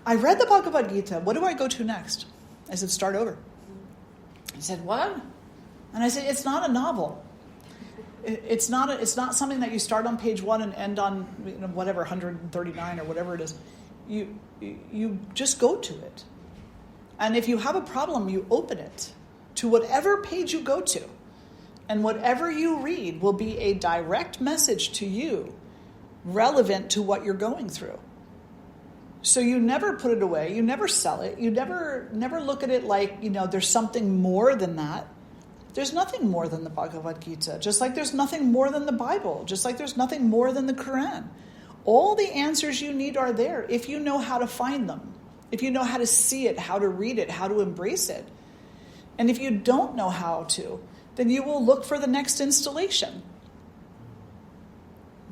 I read the Bhagavad Gita. What do I go to next? I said, start over. He said, what? And I said, it's not a novel. It's not something that you start on page 1 and end on whatever 139 or whatever it is. You just go to it. And if you have a problem, you open it to whatever page you go to. And whatever you read will be a direct message to you relevant to what you're going through. So you never put it away. You never sell it. You never look at it like, there's something more than that. There's nothing more than the Bhagavad Gita, just like there's nothing more than the Bible, just like there's nothing more than the Quran. All the answers you need are there if you know how to find them, if you know how to see it, how to read it, how to embrace it. And if you don't know how to, then you will look for the next installation.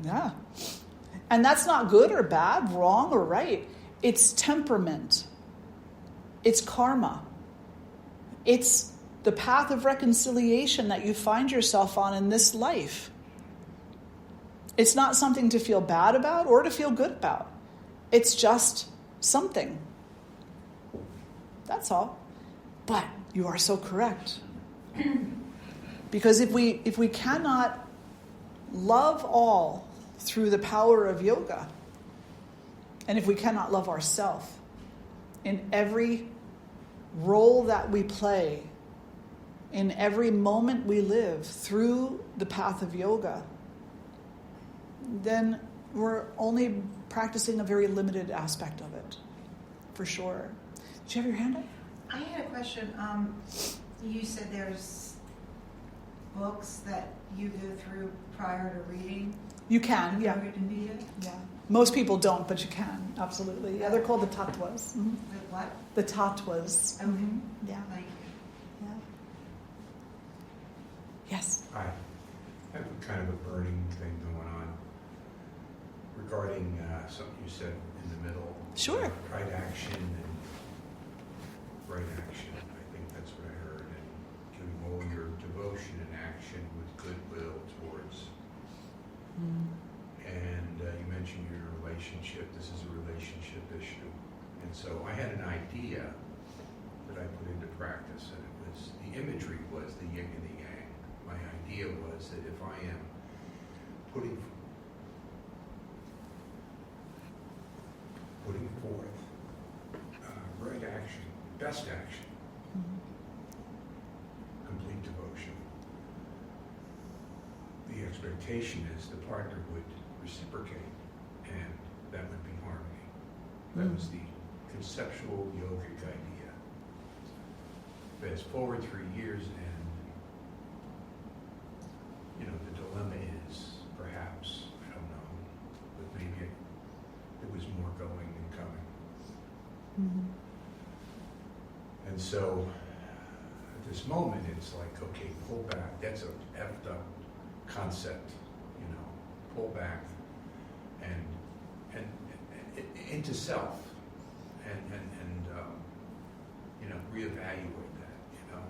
Yeah. And that's not good or bad, wrong or right. It's temperament. It's karma. It's the path of reconciliation that you find yourself on in this life. It's not something to feel bad about or to feel good about. It's just something. That's all. But you are so correct. Because if we cannot love all through the power of yoga, and if we cannot love ourselves in every role that we play, in every moment we live through the path of yoga, then we're only practicing a very limited aspect of it, for sure. Did you have your hand up? I had a question. You said there's books that you go through prior to reading. You can, yeah. Yoga Media? Yeah. Most people don't, but you can, absolutely. Yeah, they're called the tattvas. Mm-hmm. The what? The tattvas. Okay. Mm-hmm. Yeah. Thank you. Yeah. Yes. I have a kind of a burning thing going on regarding something you said in the middle. Sure. Right action and right action. I think that's what I heard. And giving all your devotion and action with goodwill towards. And you mentioned your relationship. This is a relationship issue. And so I had an idea that I put into practice, and it was, the imagery was the yin and the yang. My idea was that if I am putting forth right action, best action, complete devotion, the expectation is the partner would reciprocate, and that would be harmony. That was the conceptual yogic idea. Fast forward 3 years, and the dilemma is perhaps, I don't know, but maybe it was more going than coming. And so at this moment, it's like, okay, pull back. That's a effed up concept, pull back and into self and reevaluate that, and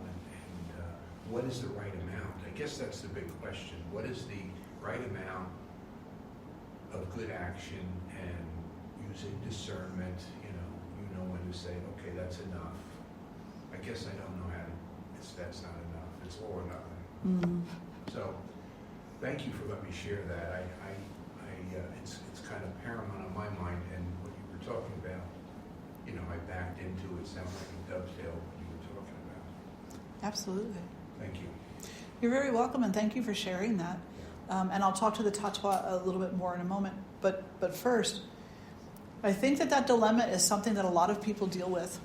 what is the right amount? I guess that's the big question. What is the right amount of good action, and using discernment, you know when to say, okay, that's enough. I guess I don't know how to, that's not enough. It's all or nothing. So thank you for letting me share that. It's kind of paramount on my mind, and what you were talking about, I backed into it. Sounds like a dovetail what you were talking about. Absolutely. Thank you. You're very welcome, and thank you for sharing that. And I'll talk to the tattva a little bit more in a moment. But first, I think that dilemma is something that a lot of people deal with,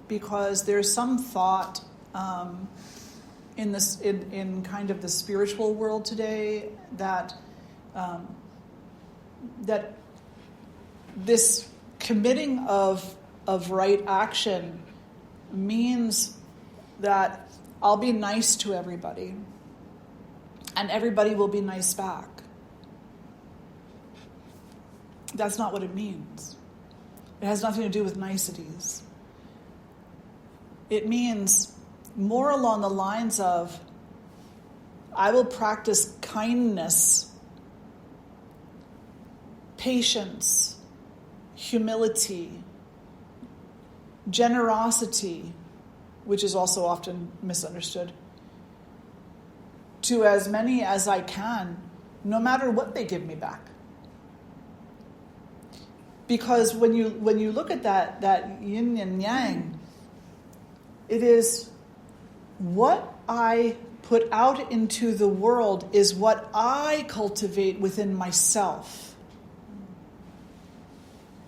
because there's some thought in kind of the spiritual world today that that this committing of right action means that I'll be nice to everybody and everybody will be nice back. That's not what it means. It has nothing to do with niceties. It means more along the lines of, I will practice kindness, patience, humility, generosity, which is also often misunderstood, to as many as I can, no matter what they give me back. Because when you look at that yin and yang, it is what I put out into the world is what I cultivate within myself.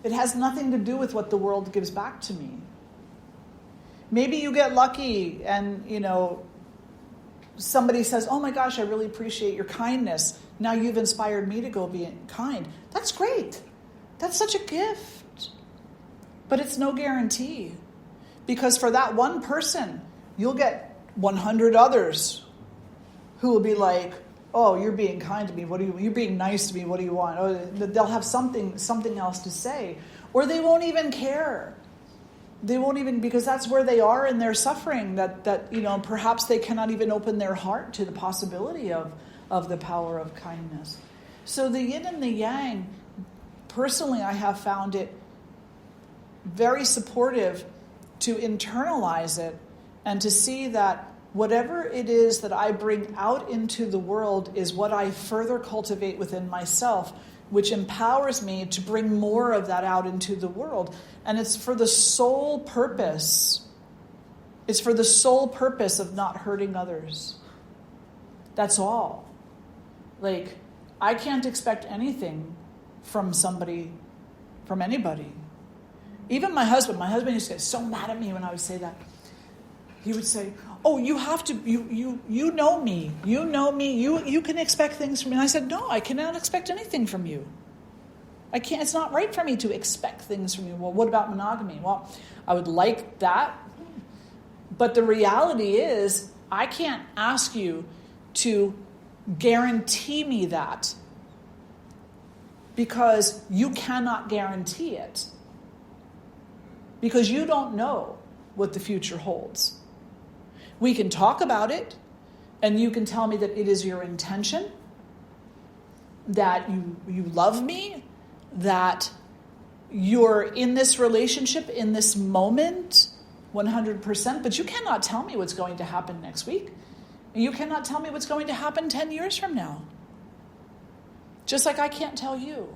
It has nothing to do with what the world gives back to me. Maybe you get lucky and, somebody says, oh my gosh, I really appreciate your kindness. Now you've inspired me to go be kind. That's great. That's such a gift. But it's no guarantee. Because for that one person, you'll get 100 others who will be like, oh, you're being kind to me. You're being nice to me. What do you want? Oh, they'll have something else to say. Or they won't even care. They won't even, because that's where they are in their suffering, that perhaps they cannot even open their heart to the possibility of the power of kindness. So the yin and the yang, personally, I have found it very supportive to internalize it and to see that whatever it is that I bring out into the world is what I further cultivate within myself, which empowers me to bring more of that out into the world. And it's for the sole purpose. It's for the sole purpose of not hurting others. That's all. Like, I can't expect anything from somebody, from anybody. Even my husband used to get so mad at me when I would say that. He would say, oh, you have to, you know me. You know me. You can expect things from me. And I said, no, I cannot expect anything from you. I can't, it's not right for me to expect things from you. Well, what about monogamy? Well, I would like that. But the reality is, I can't ask you to guarantee me that, because you cannot guarantee it. Because you don't know what the future holds. We can talk about it, and you can tell me that it is your intention, that you love me, that you're in this relationship, in this moment, 100%, but you cannot tell me what's going to happen next week. You cannot tell me what's going to happen 10 years from now. Just like I can't tell you.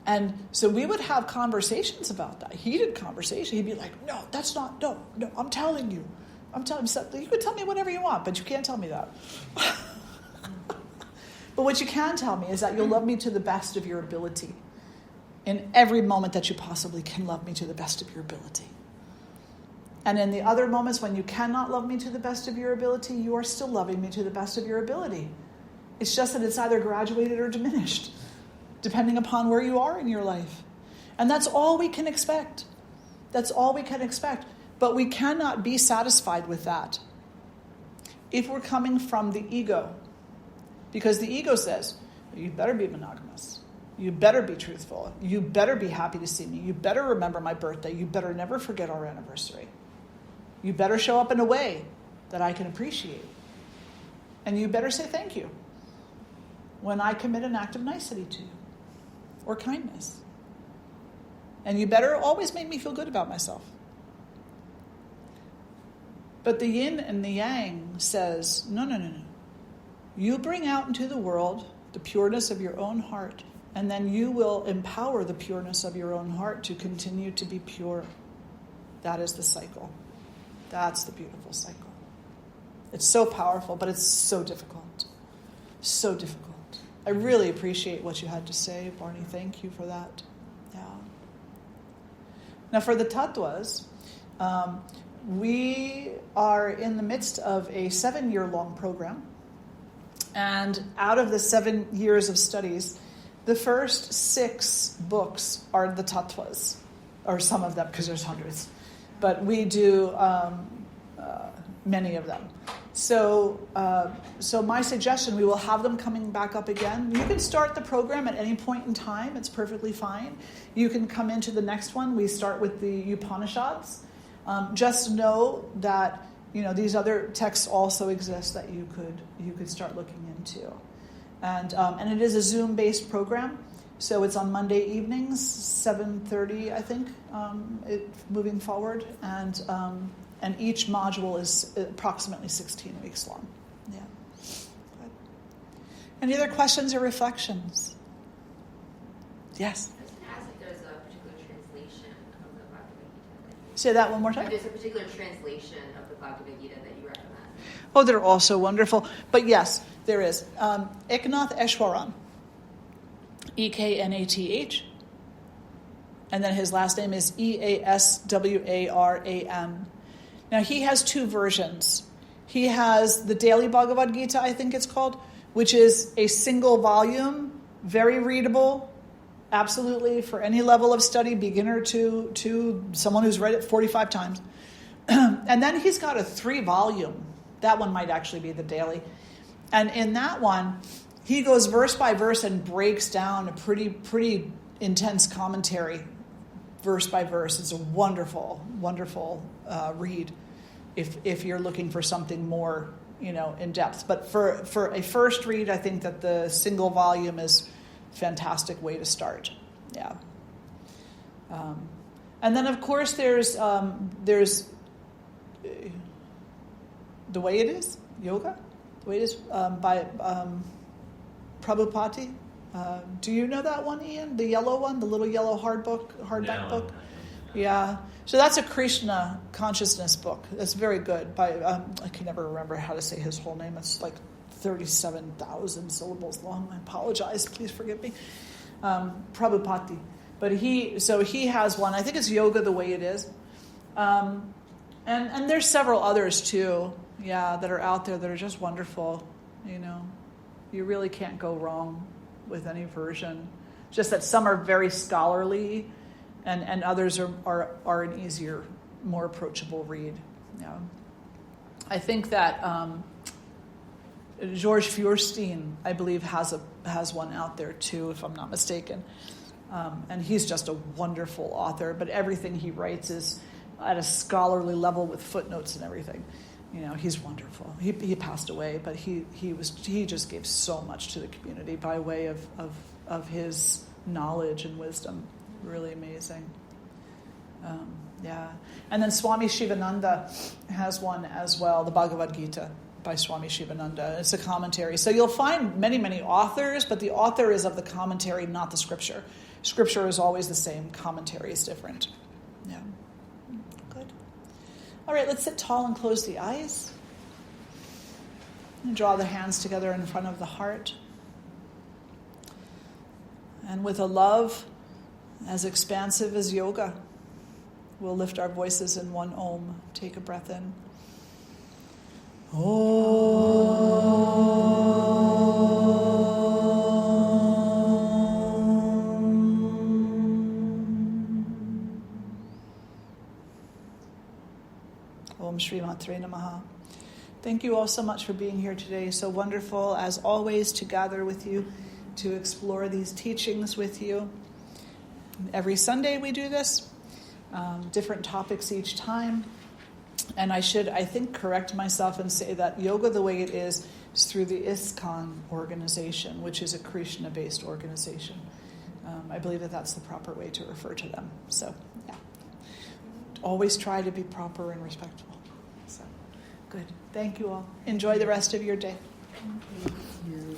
And so we would have conversations about that, heated conversation. He'd be like, no, that's not, no, I'm telling you. You could tell me whatever you want, but you can't tell me that. But what you can tell me is that you'll love me to the best of your ability. In every moment that you possibly can love me to the best of your ability. And in the other moments when you cannot love me to the best of your ability, you are still loving me to the best of your ability. It's just that it's either graduated or diminished, depending upon where you are in your life. And that's all we can expect. That's all we can expect. But we cannot be satisfied with that if we're coming from the ego. Because the ego says, you better be monogamous. You better be truthful. You better be happy to see me. You better remember my birthday. You better never forget our anniversary. You better show up in a way that I can appreciate. And you better say thank you when I commit an act of nicety to you or kindness. And you better always make me feel good about myself. But the yin and the yang says, no. You bring out into the world the pureness of your own heart, and then you will empower the pureness of your own heart to continue to be pure. That is the cycle. That's the beautiful cycle. It's so powerful, but it's so difficult. So difficult. I really appreciate what you had to say, Barney. Thank you for that. Yeah. Now for the tattvas, we are in the midst of a 7-year-long program. And out of the 7 years of studies, the first 6 books are the tattvas, or some of them, because there's hundreds. But we do many of them. So my suggestion, we will have them coming back up again. You can start the program at any point in time. It's perfectly fine. You can come into the next one. We start with the Upanishads. Just know that these other texts also exist that you could start looking into. And it is a Zoom-based program, so it's on Monday evenings, 7:30, I think, moving forward, and each module is approximately 16 weeks long. Yeah. Good. Any other questions or reflections? Yes. I was going to ask if there's a particular translation of the Bhagavad Gita. Say that one more time. If there's a particular translation of the Bhagavad Gita that you recommend. Oh, they're all so wonderful. But yes, there is. Eknath Eshwaran, Eknath, and then his last name is Easwaran. Now, he has 2 versions. He has the Daily Bhagavad Gita, I think it's called, which is a single volume, very readable, absolutely for any level of study, beginner to someone who's read it 45 times. And then he's got a 3-volume. That one might actually be the daily. And in that one, he goes verse by verse and breaks down a pretty intense commentary, verse by verse. It's a wonderful, wonderful read if you're looking for something more, in depth. But for a first read, I think that the single volume is a fantastic way to start. Yeah. And then, of course, there's The Way It Is, Yoga, The Way It Is, by Prabhupada. Do you know that one, Ian? The yellow one, the little yellow hardback book? Yeah. So that's a Krishna consciousness book. That's very good. By I can never remember how to say his whole name. It's like 37,000 syllables long. I apologize. Please forgive me. Prabhupada. But he has one. I think it's Yoga the Way It Is. And there's several others too, that are out there that are just wonderful. You really can't go wrong with any version. Just that some are very scholarly, and others are an easier, more approachable read. Yeah, I think that George Feuerstein, I believe, has one out there too, if I'm not mistaken. And he's just a wonderful author, but everything he writes is at a scholarly level with footnotes and everything. He's wonderful. He passed away, but he just gave so much to the community by way of his knowledge and wisdom. Really amazing. And then Swami Shivananda has one as well, the Bhagavad Gita by Swami Shivananda. It's a commentary. So you'll find many, many authors, but the author is of the commentary, not the scripture. Scripture is always the same. Commentary is different. Yeah. Good. All right, let's sit tall and close the eyes. And draw the hands together in front of the heart. And with a love as expansive as yoga, we'll lift our voices in one Om. Take a breath in. Om Shri Matre Namaha. Thank you all so much for being here today. So wonderful, as always, to gather with you, to explore these teachings with you. Every Sunday we do this, different topics each time. And I think, correct myself and say that Yoga the Way It Is through the ISKCON organization, which is a Krishna-based organization. I believe that that's the proper way to refer to them. So, always try to be proper and respectful. So, good. Thank you all. Enjoy the rest of your day. Thank you.